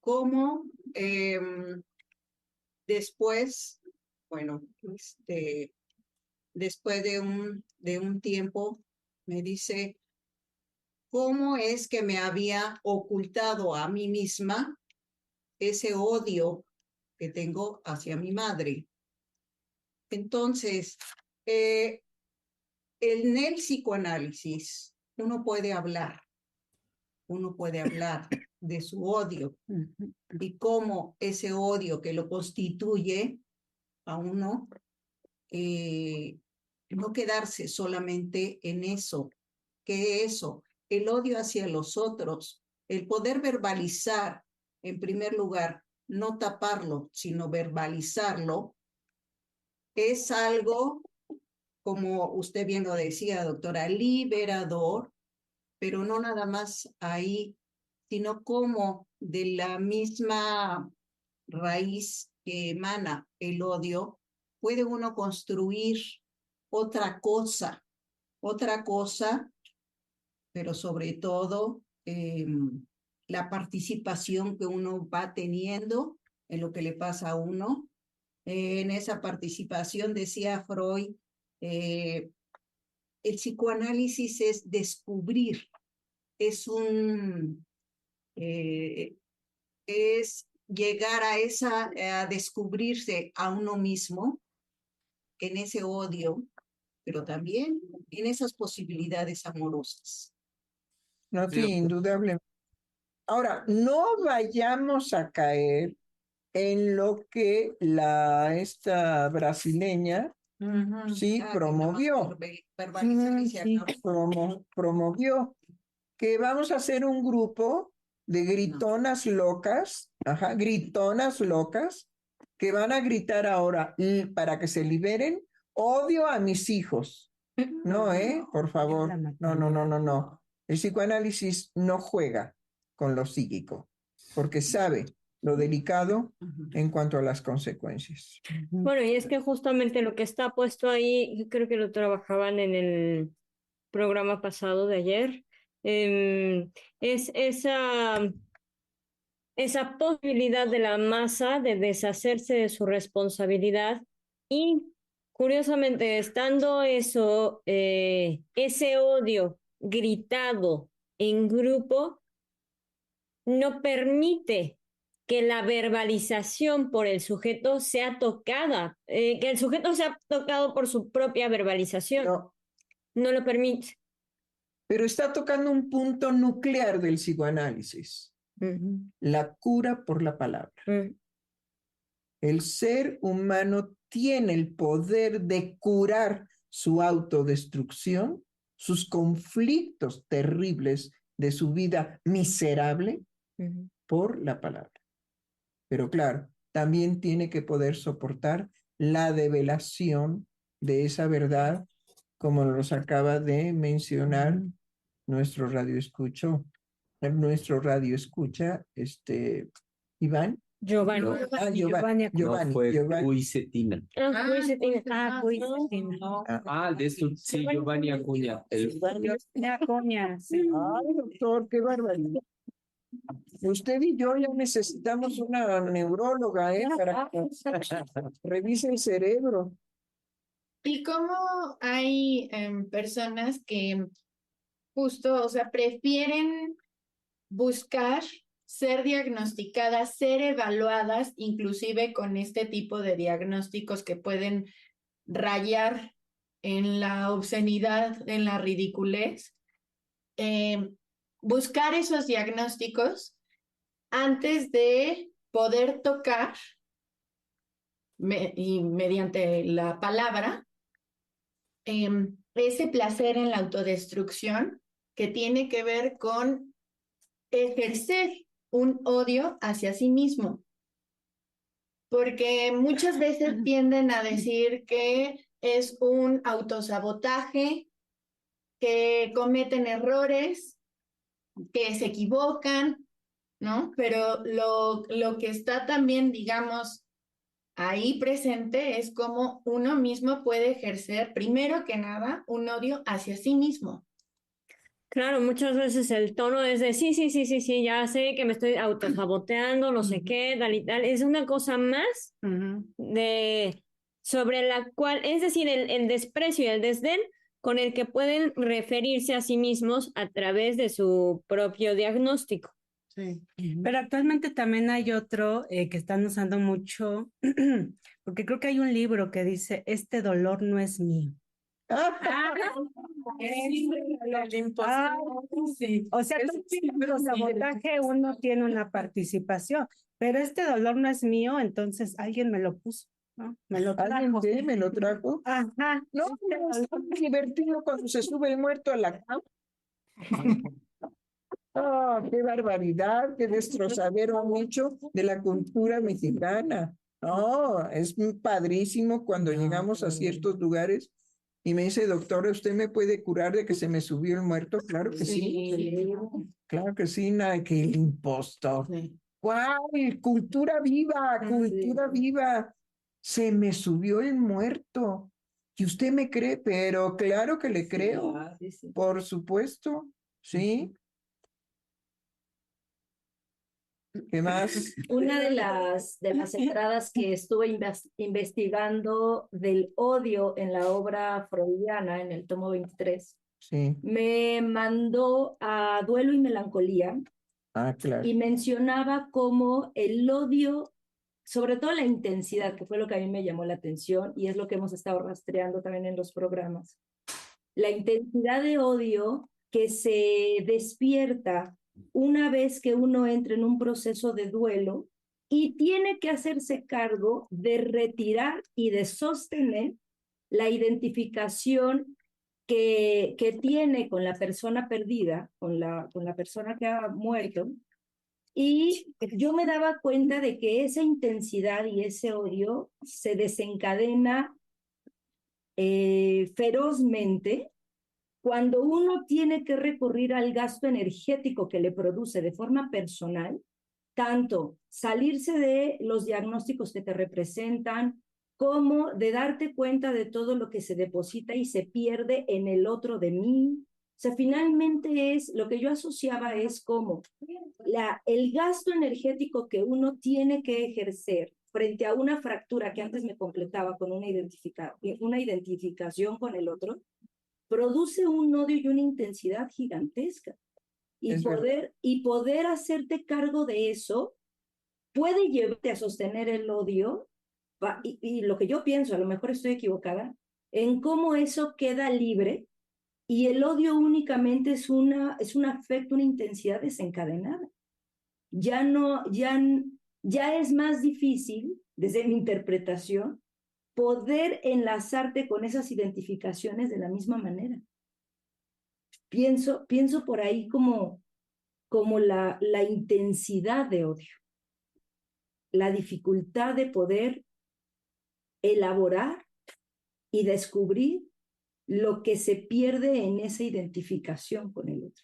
¿Cómo? Después, bueno, después de un tiempo, me dice, ¿cómo es que me había ocultado a mí misma ese odio que tengo hacia mi madre? Entonces, en el psicoanálisis uno puede hablar uno puede hablar de su odio y cómo ese odio que lo constituye a uno, no quedarse solamente en eso. ¿Qué es eso? El odio hacia los otros, el poder verbalizar, en primer lugar, no taparlo, sino verbalizarlo, es algo, como usted bien lo decía, doctora, liberador, pero no nada más ahí, sino como de la misma raíz que emana el odio, puede uno construir otra cosa, pero sobre todo la participación que uno va teniendo en lo que le pasa a uno. En esa participación, decía Freud, el psicoanálisis es descubrir, es llegar a descubrirse a uno mismo en ese odio, pero también en esas posibilidades amorosas. No, sí, indudable. Ahora, no vayamos a caer en lo que esta brasileña sí promovió. Promovió que vamos a hacer un grupo de gritonas locas, gritonas locas, que van a gritar ahora para que se liberen, odio a mis hijos. No, por favor. No. El psicoanálisis no juega con lo psíquico, porque sabe lo delicado en cuanto a las consecuencias. Bueno, y es que justamente lo que está puesto ahí, yo creo que lo trabajaban en el programa pasado de ayer, es esa posibilidad de la masa de deshacerse de su responsabilidad y curiosamente estando eso, ese odio gritado en grupo, no permite que la verbalización por el sujeto sea tocada, que el sujeto sea tocado por su propia verbalización. No lo permite. Pero está tocando un punto nuclear del psicoanálisis. La cura por la palabra. El ser humano tiene el poder de curar su autodestrucción, sus conflictos terribles de su vida miserable por la palabra. Pero claro, también tiene que poder soportar la develación de esa verdad, como nos acaba de mencionar nuestro radio escucha, Iván. Giovanni. No, fue Cuicetina. De eso, sí, Giovanni Acuña. Acuña, sí. Ay, doctor, qué barbaridad. Usted y yo ya necesitamos una neuróloga, para que revise el cerebro. ¿Y cómo hay personas que justo, o sea, prefieren buscar ser diagnosticadas, ser evaluadas, inclusive con este tipo de diagnósticos que pueden rayar en la obscenidad, en la ridiculez? Buscar esos diagnósticos antes de poder tocar y mediante la palabra ese placer en la autodestrucción que tiene que ver con ejercer un odio hacia sí mismo. Porque muchas veces tienden a decir que es un autosabotaje, que cometen errores, que se equivocan, ¿no? Pero lo que está también, digamos, ahí presente es cómo uno mismo puede ejercer, primero que nada, un odio hacia sí mismo. Claro, muchas veces el tono es de sí, ya sé que me estoy autosaboteando, no sé qué, tal y tal. Es una cosa más sobre la cual, es decir, el desprecio y el desdén con el que pueden referirse a sí mismos a través de su propio diagnóstico. Sí. Pero actualmente también hay otro que están usando mucho, porque creo que hay un libro que dice, este dolor no es mío. Sí. O sea, tú en el sabotaje uno tiene una participación, pero este dolor no es mío, entonces alguien me lo puso, ¿no? Me lo ¿Alguien trajo. qué? ¿Me lo trajo? Ajá. No, es divertido cuando se sube el muerto a la cama. Oh, qué barbaridad, qué destrozadero han hecho de la cultura mexicana. No, es padrísimo cuando llegamos a ciertos lugares y me dice, doctora, ¿usted me puede curar de que se me subió el muerto? Claro que sí. Claro que sí, nada, que el impostor. ¡Guau! Cultura viva, cultura viva. Se me subió el muerto. ¿Y usted me cree? Pero claro que le creo. Por supuesto. ¿Sí? ¿Qué más? Una de las entradas que estuve investigando del odio en la obra freudiana, en el tomo 23, Sí. me mandó a Duelo y Melancolía Claro. y mencionaba cómo el odio, sobre todo la intensidad, que fue lo que a mí me llamó la atención y es lo que hemos estado rastreando también en los programas, la intensidad de odio que se despierta una vez que uno entra en un proceso de duelo y tiene que hacerse cargo de retirar y de sostener la identificación que tiene con la persona perdida, con la persona que ha muerto. Y yo me daba cuenta de que esa intensidad y ese odio se desencadena ferozmente cuando uno tiene que recurrir al gasto energético que le produce de forma personal, tanto salirse de los diagnósticos que te representan, como de darte cuenta de todo lo que se deposita y se pierde en el otro de mí. O sea, finalmente es, lo que yo asociaba es como el gasto energético que uno tiene que ejercer frente a una fractura que antes me completaba con una identificación con el otro, produce un odio y una intensidad gigantesca. Y poder hacerte cargo de eso puede llevarte a sostener el odio, y lo que yo pienso, a lo mejor estoy equivocada, en cómo eso queda libre y el odio únicamente es un afecto, una intensidad desencadenada. Ya es más difícil, desde mi interpretación, poder enlazarte con esas identificaciones de la misma manera. Pienso por ahí como la intensidad de odio, la dificultad de poder elaborar y descubrir lo que se pierde en esa identificación con el otro,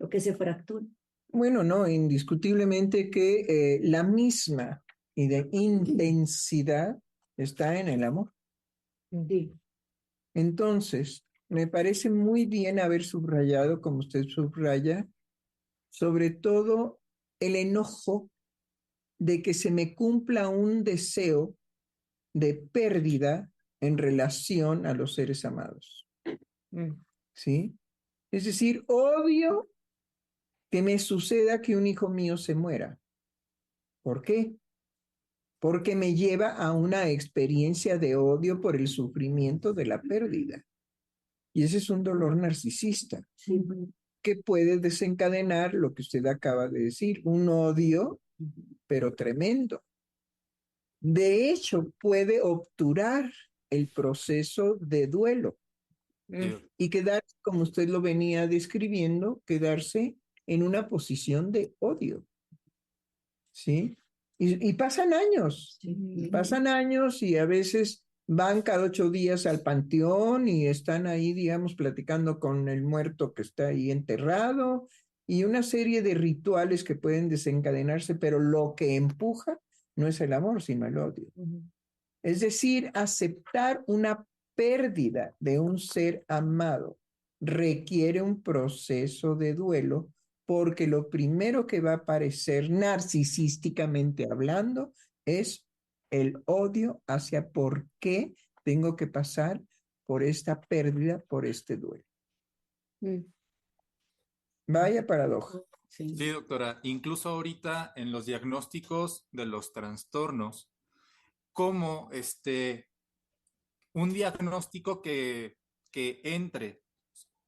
lo que se fractura. Bueno, no, indiscutiblemente que la misma intensidad está en el amor. Sí. Entonces, me parece muy bien haber subrayado, como usted subraya, sobre todo el enojo de que se me cumpla un deseo de pérdida en relación a los seres amados. ¿Sí? Es decir, odio que me suceda que un hijo mío se muera. ¿Por qué? Porque me lleva a una experiencia de odio por el sufrimiento de la pérdida. Y ese es un dolor narcisista, sí, que puede desencadenar lo que usted acaba de decir, un odio, pero tremendo. De hecho, puede obturar el proceso de duelo y quedar, como usted lo venía describiendo, quedarse en una posición de odio. ¿Sí? Y pasan años, y a veces van cada 8 días al panteón y están ahí, digamos, platicando con el muerto que está ahí enterrado y una serie de rituales que pueden desencadenarse, pero lo que empuja no es el amor, sino el odio. Es decir, aceptar una pérdida de un ser amado requiere un proceso de duelo, porque lo primero que va a aparecer narcisísticamente hablando es el odio hacia por qué tengo que pasar por esta pérdida, por este duelo. Vaya paradoja. Sí, doctora. Incluso ahorita en los diagnósticos de los trastornos, como un diagnóstico que que entre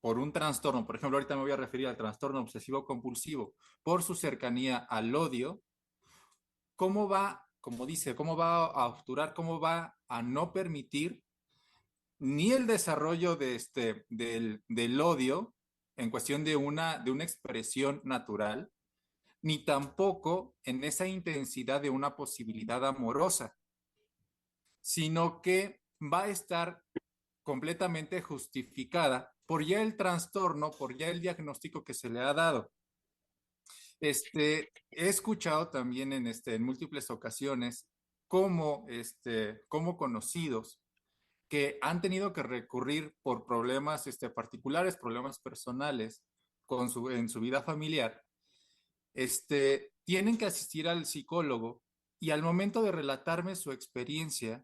por un trastorno, por ejemplo, ahorita me voy a referir al trastorno obsesivo compulsivo, por su cercanía al odio, ¿cómo va, como dice, cómo va a obturar, cómo va a no permitir ni el desarrollo del odio en cuestión de una expresión natural, ni tampoco en esa intensidad de una posibilidad amorosa, sino que va a estar completamente justificada por ya el trastorno, por ya el diagnóstico que se le ha dado. He escuchado también en múltiples ocasiones como conocidos que han tenido que recurrir por problemas particulares, problemas personales en su vida familiar, tienen que asistir al psicólogo y al momento de relatarme su experiencia,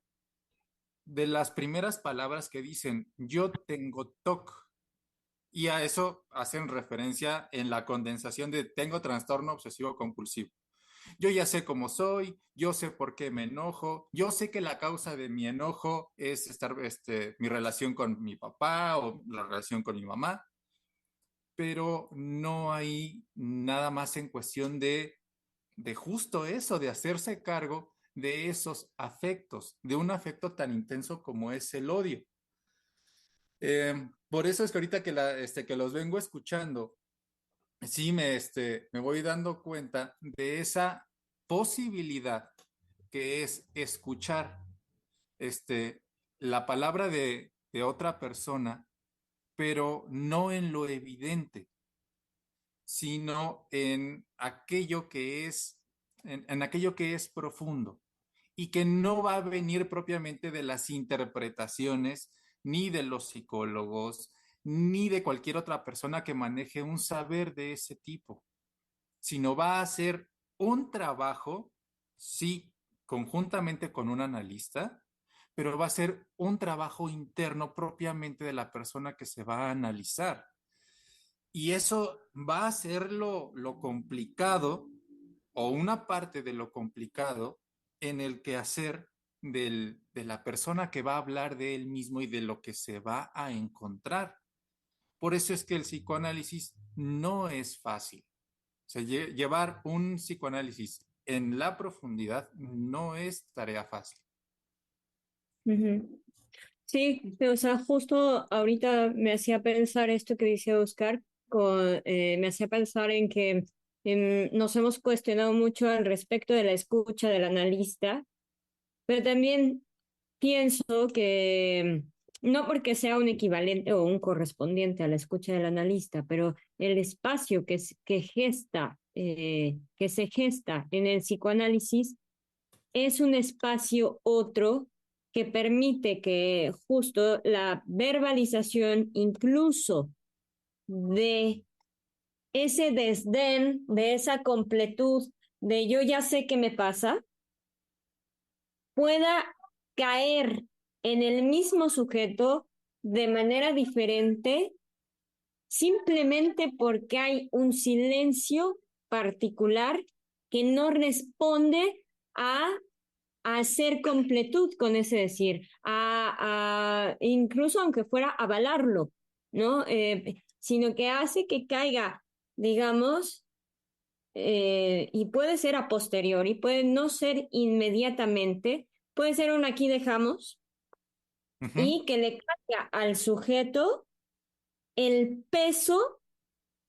de las primeras palabras que dicen, yo tengo TOC, y a eso hacen referencia en la condensación de tengo trastorno obsesivo compulsivo. Yo ya sé cómo soy, yo sé por qué me enojo, yo sé que la causa de mi enojo es mi relación con mi papá o la relación con mi mamá, pero no hay nada más en cuestión de justo eso, de hacerse cargo de esos afectos, de un afecto tan intenso como es el odio. Por eso es que ahorita que los vengo escuchando, sí me voy dando cuenta de esa posibilidad que es escuchar la palabra de otra persona, pero no en lo evidente, sino en aquello que en aquello que es profundo y que no va a venir propiamente de las interpretaciones ni de los psicólogos, ni de cualquier otra persona que maneje un saber de ese tipo, sino va a ser un trabajo, sí, conjuntamente con un analista, pero va a ser un trabajo interno propiamente de la persona que se va a analizar. Y eso va a ser lo complicado o una parte de lo complicado en el quehacer de la persona que va a hablar de él mismo y de lo que se va a encontrar. Por eso es que el psicoanálisis no es fácil. O sea, llevar un psicoanálisis en la profundidad no es tarea fácil. Sí, o sea, justo ahorita me hacía pensar esto que dice Oscar, me hacía pensar en que nos hemos cuestionado mucho al respecto de la escucha del analista, pero también pienso que no porque sea un equivalente o un correspondiente a la escucha del analista, pero el espacio que se gesta en el psicoanálisis es un espacio otro que permite que justo la verbalización incluso de ese desdén, de esa completud, de yo ya sé qué me pasa, pueda caer en el mismo sujeto de manera diferente, simplemente porque hay un silencio particular que no responde a hacer completud con ese decir, incluso aunque fuera avalarlo, ¿no? Sino que hace que caiga, digamos, y puede ser a posteriori, puede no ser inmediatamente, puede ser un aquí dejamos, y que le caiga al sujeto el peso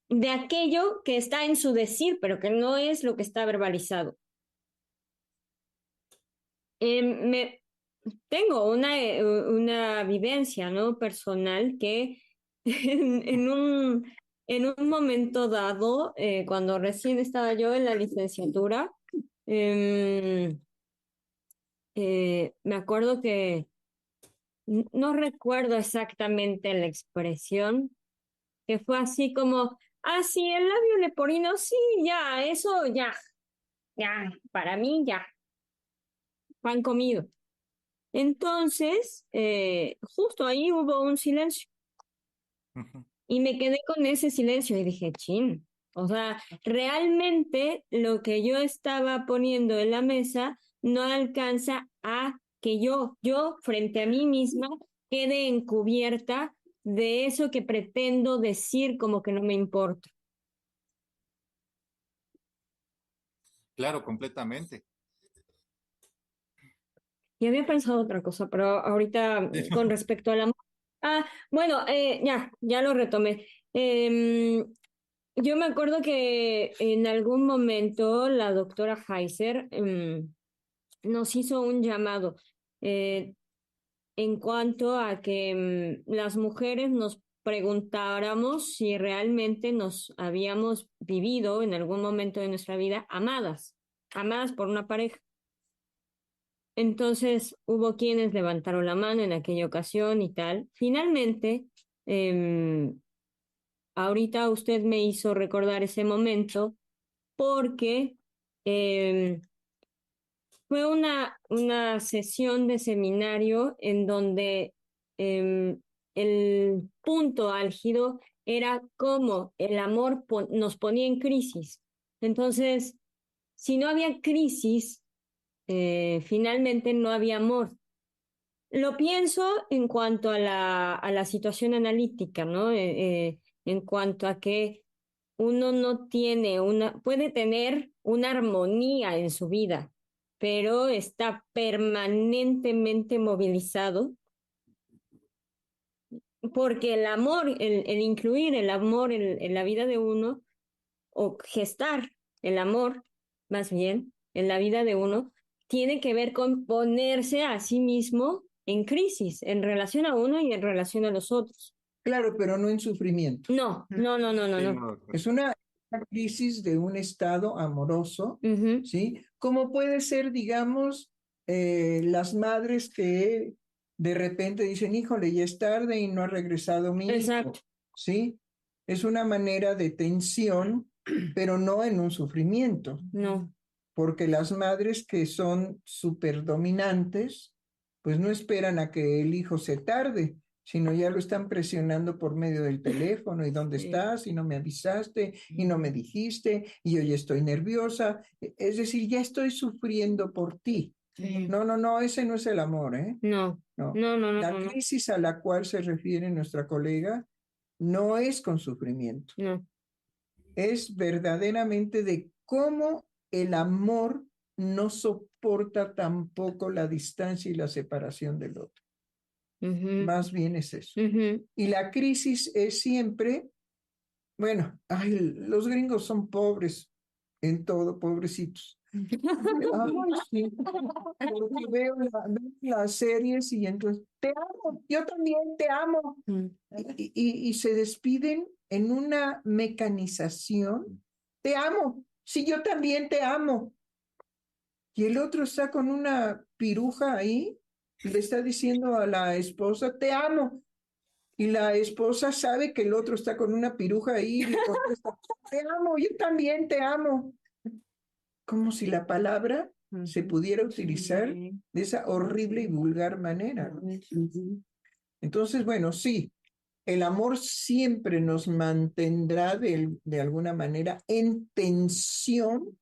de aquello que está en su decir, pero que no es lo que está verbalizado. Tengo una vivencia, ¿no? Personal que en un momento dado, cuando recién estaba yo en la licenciatura, me acuerdo que no recuerdo exactamente la expresión, que fue así como, sí, el labio leporino, sí, ya, eso ya, para mí ya, pan comido. Entonces, justo ahí hubo un silencio y me quedé con ese silencio y dije, chin, o sea, realmente lo que yo estaba poniendo en la mesa no alcanza a que yo frente a mí misma quede encubierta de eso que pretendo decir como que no me importa. Claro, completamente. Y había pensado otra cosa, pero ahorita con respecto al amor. Ah, bueno, ya lo retomé. Yo me acuerdo que en algún momento la doctora Heiser nos hizo un llamado en cuanto a que las mujeres nos preguntáramos si realmente nos habíamos vivido en algún momento de nuestra vida amadas por una pareja. Entonces hubo quienes levantaron la mano en aquella ocasión y tal. Finalmente, ahorita usted me hizo recordar ese momento porque fue una sesión de seminario en donde el punto álgido era cómo el amor nos ponía en crisis. Entonces, si no había crisis, finalmente no había amor. Lo pienso en cuanto a la situación analítica, ¿no? En cuanto a que uno no tiene puede tener una armonía en su vida, pero está permanentemente movilizado porque el amor, el incluir el amor en la vida de uno, o gestar el amor, más bien, en la vida de uno, tiene que ver con ponerse a sí mismo en crisis, en relación a uno y en relación a los otros. Claro, pero no en sufrimiento. No. Es una crisis de un estado amoroso, ¿sí? Como puede ser, digamos, las madres que de repente dicen, híjole, ya es tarde y no ha regresado mi hijo, ¿sí? Es una manera de tensión, pero no en un sufrimiento. No. Porque las madres que son súper dominantes, pues no esperan a que el hijo se tarde, sino ya lo están presionando por medio del teléfono, y dónde estás, y no me avisaste, y no me dijiste, y yo ya estoy nerviosa, es decir, ya estoy sufriendo por ti. No, ese no es el amor, ¿eh? No. La crisis a la cual se refiere nuestra colega no es con sufrimiento. No. Es verdaderamente de cómo el amor no soporta tampoco la distancia y la separación del otro. Más bien es eso. Y la crisis es siempre, bueno, los gringos son pobres en todo, pobrecitos. Sí. Porque veo las series y entonces, te amo, yo también te amo. Y se despiden en una mecanización. Te amo, sí, yo también te amo. Y el otro está con una piruja ahí, y le está diciendo a la esposa, te amo. Y la esposa sabe que el otro está con una piruja ahí y le contesta, te amo, yo también te amo. Como si la palabra se pudiera utilizar de esa horrible y vulgar manera, ¿no? Entonces, bueno, sí, el amor siempre nos mantendrá de alguna manera en tensión,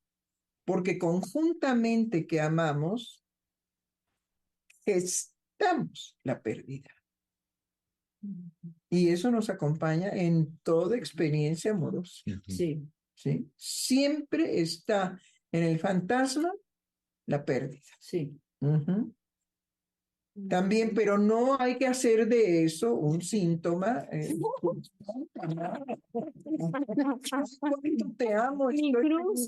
porque conjuntamente que amamos, gestamos la pérdida. Y eso nos acompaña en toda experiencia amorosa. Sí. ¿Sí? Siempre está en el fantasma la pérdida. Sí. También, pero no hay que hacer de eso un síntoma. Te amo. Mi cruz.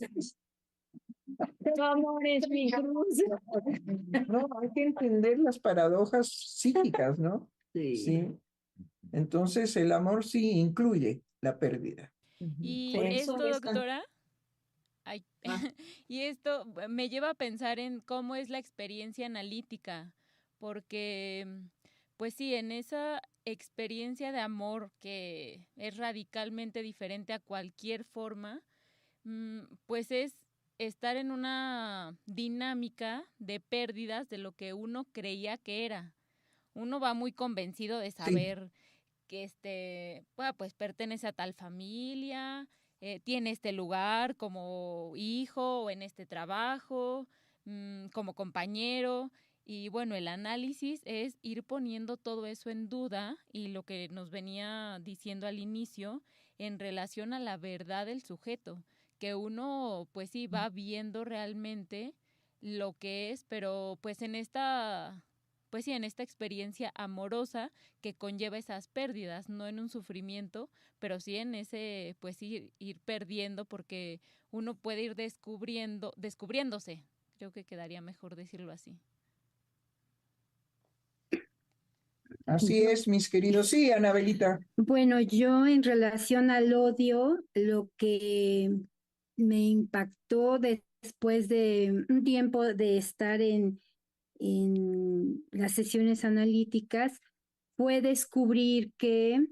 Tu amor es mi cruz. No, hay que entender las paradojas psíquicas, ¿no? Sí. Entonces, el amor sí incluye la pérdida. Y esto, doctora, y esto me lleva a pensar en cómo es la experiencia analítica, porque, pues sí, en esa experiencia de amor que es radicalmente diferente a cualquier forma, pues es estar en una dinámica de pérdidas de lo que uno creía que era. Uno va muy convencido de saber que pues pertenece a tal familia, tiene este lugar como hijo o en este trabajo, como compañero, Y bueno, el análisis es ir poniendo todo eso en duda y lo que nos venía diciendo al inicio en relación a la verdad del sujeto, que uno pues sí va viendo realmente lo que es, pero pues en esta experiencia amorosa que conlleva esas pérdidas, no en un sufrimiento, pero sí en ese pues ir perdiendo, porque uno puede ir descubriéndose. Creo que quedaría mejor decirlo así. Así es, mis queridos. Sí, Anabelita. Bueno, yo en relación al odio, lo que me impactó después de un tiempo de estar en las sesiones analíticas fue descubrir que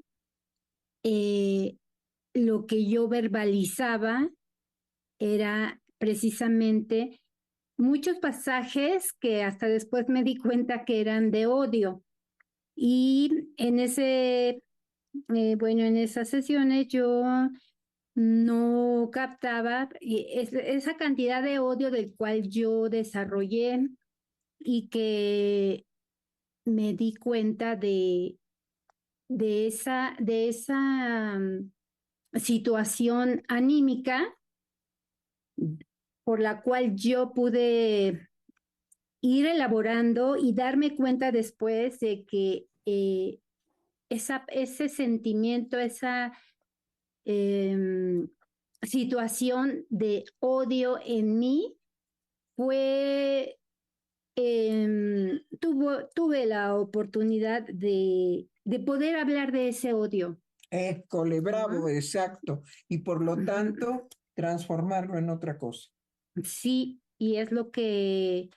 lo que yo verbalizaba era precisamente muchos pasajes que hasta después me di cuenta que eran de odio. Y en en esas sesiones yo no captaba esa cantidad de odio del cual yo desarrollé y que me di cuenta de esa situación anímica por la cual yo pude ir elaborando y darme cuenta después de que ese sentimiento, esa situación de odio en mí fue, tuve la oportunidad de poder hablar de ese odio. École, bravo, exacto. Y por lo tanto, transformarlo en otra cosa. Sí, y es lo que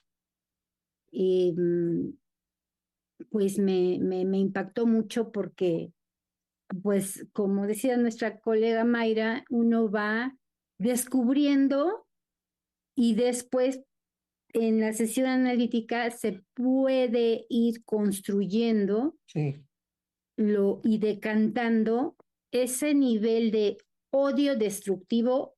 pues me impactó mucho porque, pues como decía nuestra colega Mayra, uno va descubriendo y después en la sesión analítica se puede ir construyendo y decantando ese nivel de odio destructivo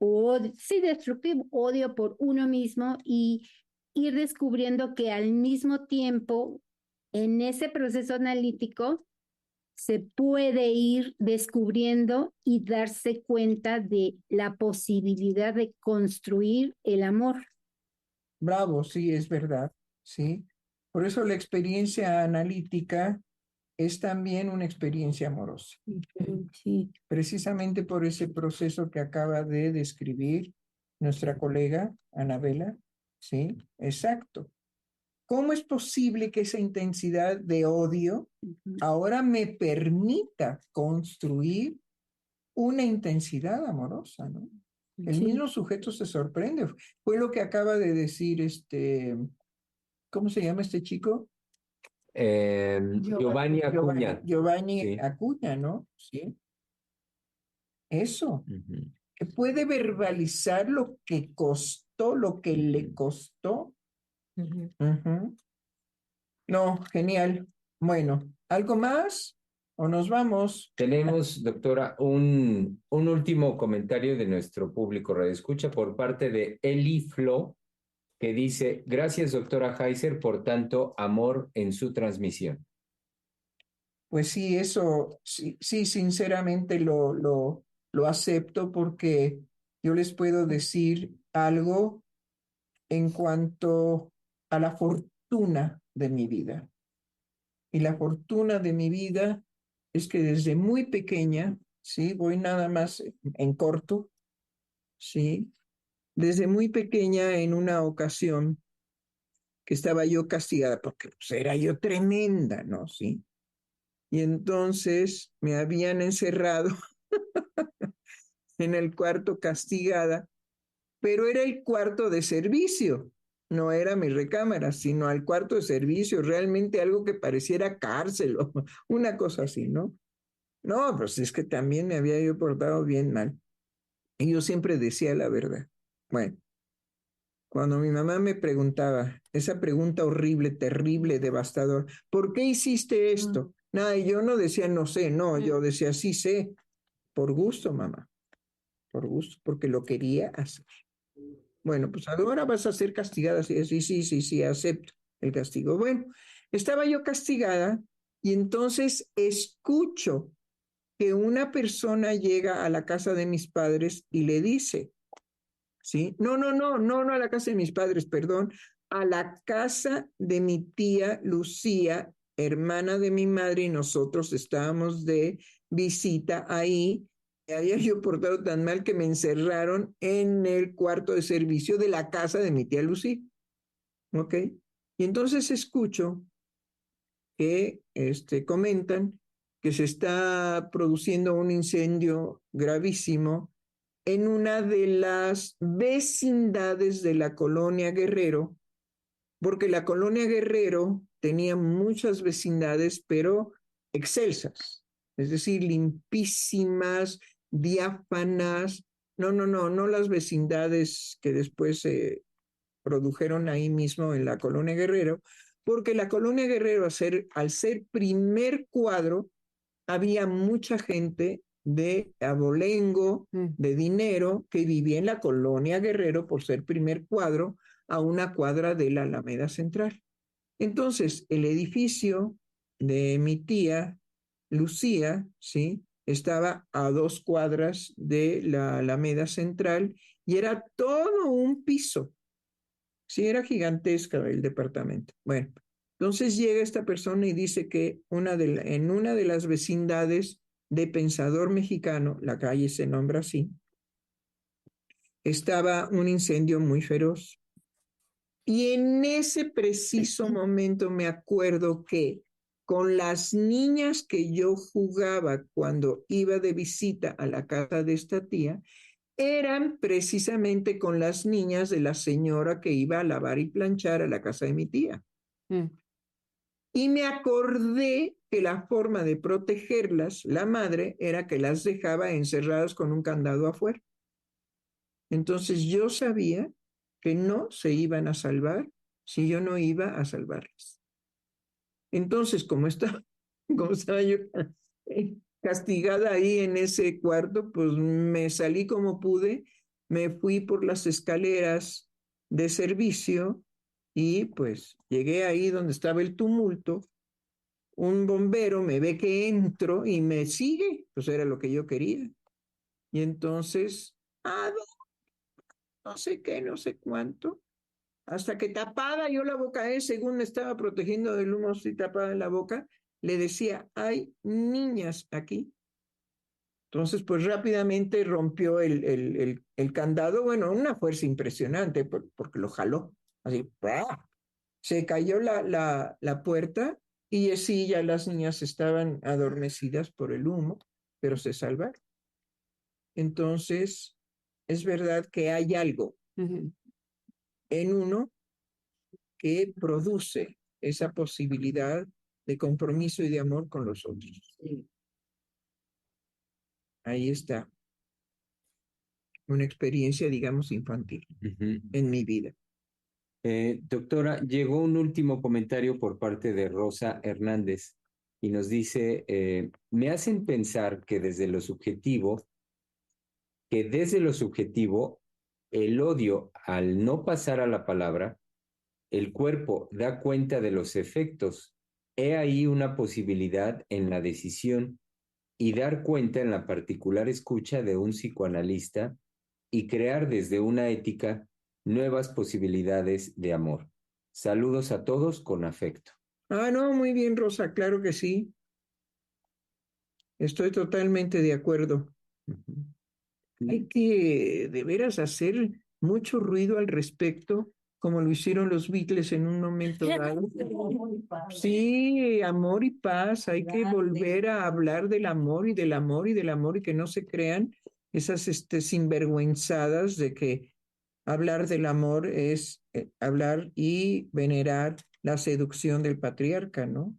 destructivo, odio por uno mismo y ir descubriendo que al mismo tiempo en ese proceso analítico se puede ir descubriendo y darse cuenta de la posibilidad de construir el amor. Bravo, sí, es verdad, sí. Por eso la experiencia analítica es también una experiencia amorosa. Sí. Precisamente por ese proceso que acaba de describir nuestra colega Anabela, sí, exacto. ¿Cómo es posible que esa intensidad de odio ahora me permita construir una intensidad amorosa, ¿no? El mismo sujeto se sorprende. Fue lo que acaba de decir ¿cómo se llama este chico? Giovanni Acuña. Giovanni Sí. Acuña, ¿no? Sí. Eso. Que puede verbalizar lo que costó, lo que le costó. No, genial. Bueno, ¿algo más? ¿O nos vamos? Tenemos, doctora, un último comentario de nuestro público radioescucha por parte de Eli Flo, que dice: gracias, doctora Heiser, por tanto amor en su transmisión. Pues sí, eso, sí, sinceramente lo acepto, porque yo les puedo decir algo en cuanto a la fortuna de mi vida. Y la fortuna de mi vida es que desde muy pequeña, sí, voy nada más en corto, sí, desde muy pequeña, en una ocasión que estaba yo castigada porque pues, era yo tremenda, ¿no? Sí. Y entonces me habían encerrado en el cuarto castigada, pero era el cuarto de servicio, no era mi recámara, sino al cuarto de servicio, realmente algo que pareciera cárcel o una cosa así, ¿no? No, pues es que también me había yo portado bien mal. Y yo siempre decía la verdad. Bueno, cuando mi mamá me preguntaba esa pregunta horrible, terrible, devastadora, ¿por qué hiciste esto? Nada, y yo no decía no sé, no, yo decía sí sé, por gusto, mamá, por gusto, porque lo quería hacer. Bueno, pues ahora vas a ser castigada, sí, acepto. el castigo. Bueno, estaba yo castigada y entonces escucho que una persona llega a la casa de mis padres y le dice, ¿sí? No a la casa de mis padres, perdón, a la casa de mi tía Lucía, hermana de mi madre, y nosotros estábamos de visita ahí. Me había yo portado tan mal que me encerraron en el cuarto de servicio de la casa de mi tía Lucía. ¿Ok? Y entonces escucho que comentan que se está produciendo un incendio gravísimo en una de las vecindades de la colonia Guerrero, porque la colonia Guerrero tenía muchas vecindades, pero excelsas, es decir, limpísimas, diáfanas. No las vecindades que después se produjeron ahí mismo en la colonia Guerrero, porque la colonia Guerrero, al ser primer cuadro, había mucha gente de abolengo, de dinero, que vivía en la colonia Guerrero por ser primer cuadro, a una cuadra de la Alameda Central. Entonces, el edificio de mi tía Lucía, ¿sí?, estaba a 2 cuadras de la Alameda Central y era todo un piso. Sí, era gigantesca el departamento. Bueno, entonces llega esta persona y dice que en una de las vecindades de Pensador Mexicano, la calle se nombra así, estaba un incendio muy feroz. Y en ese preciso momento me acuerdo que con las niñas que yo jugaba cuando iba de visita a la casa de esta tía, eran precisamente con las niñas de la señora que iba a lavar y planchar a la casa de mi tía. Y me acordé que la forma de protegerlas, la madre, era que las dejaba encerradas con un candado afuera. Entonces yo sabía que no se iban a salvar si yo no iba a salvarlas. Entonces, como estaba yo castigada ahí en ese cuarto, pues me salí como pude, me fui por las escaleras de servicio y pues llegué ahí donde estaba el tumulto. Un bombero me ve que entro y me sigue, pues era lo que yo quería. Y entonces, no sé qué, no sé cuánto, hasta que tapada yo la boca, según me estaba protegiendo del humo, así tapada en la boca, le decía, hay niñas aquí. Entonces, pues rápidamente rompió el candado, bueno, una fuerza impresionante, porque lo jaló, así, ¡pah! Se cayó la puerta y así ya las niñas estaban adormecidas por el humo, pero se salvaron. Entonces, es verdad que hay algo en uno que produce esa posibilidad de compromiso y de amor con los otros. Ahí está. Una experiencia, digamos, infantil en mi vida. Doctora, llegó un último comentario por parte de Rosa Hernández y nos dice, me hacen pensar que desde lo subjetivo, el odio al no pasar a la palabra, el cuerpo da cuenta de los efectos. He ahí una posibilidad en la decisión y dar cuenta en la particular escucha de un psicoanalista y crear desde una ética nuevas posibilidades de amor. Saludos a todos con afecto. No, muy bien, Rosa, claro que sí. Estoy totalmente de acuerdo. Hay que de veras hacer mucho ruido al respecto, como lo hicieron los Beatles en un momento dado. Sí, amor y paz. Hay que volver a hablar del amor y del amor y del amor y que no se crean esas sinvergüenzadas de que hablar del amor es hablar y venerar la seducción del patriarca, ¿no?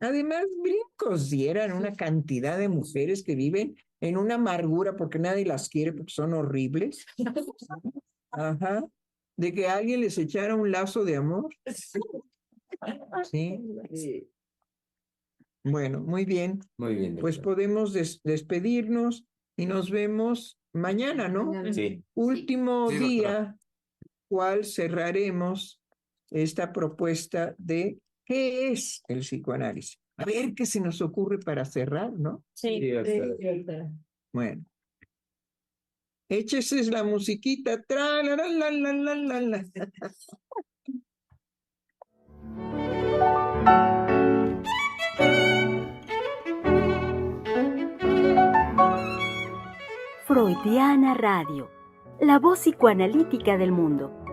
Además, brincos dieran una cantidad de mujeres que viven en una amargura porque nadie las quiere porque son horribles. Ajá. De que alguien les echara un lazo de amor. Sí. Bueno, muy bien. Muy bien. Pues podemos despedirnos y nos vemos mañana, ¿no? Sí. Último Sí, día, cual cerraremos esta propuesta de qué es el psicoanálisis. A ver qué se nos ocurre para cerrar, ¿no? Sí. Bueno. Échese la musiquita. Tra, la, la, la, la, la, la. Freudiana Radio, la voz psicoanalítica del mundo.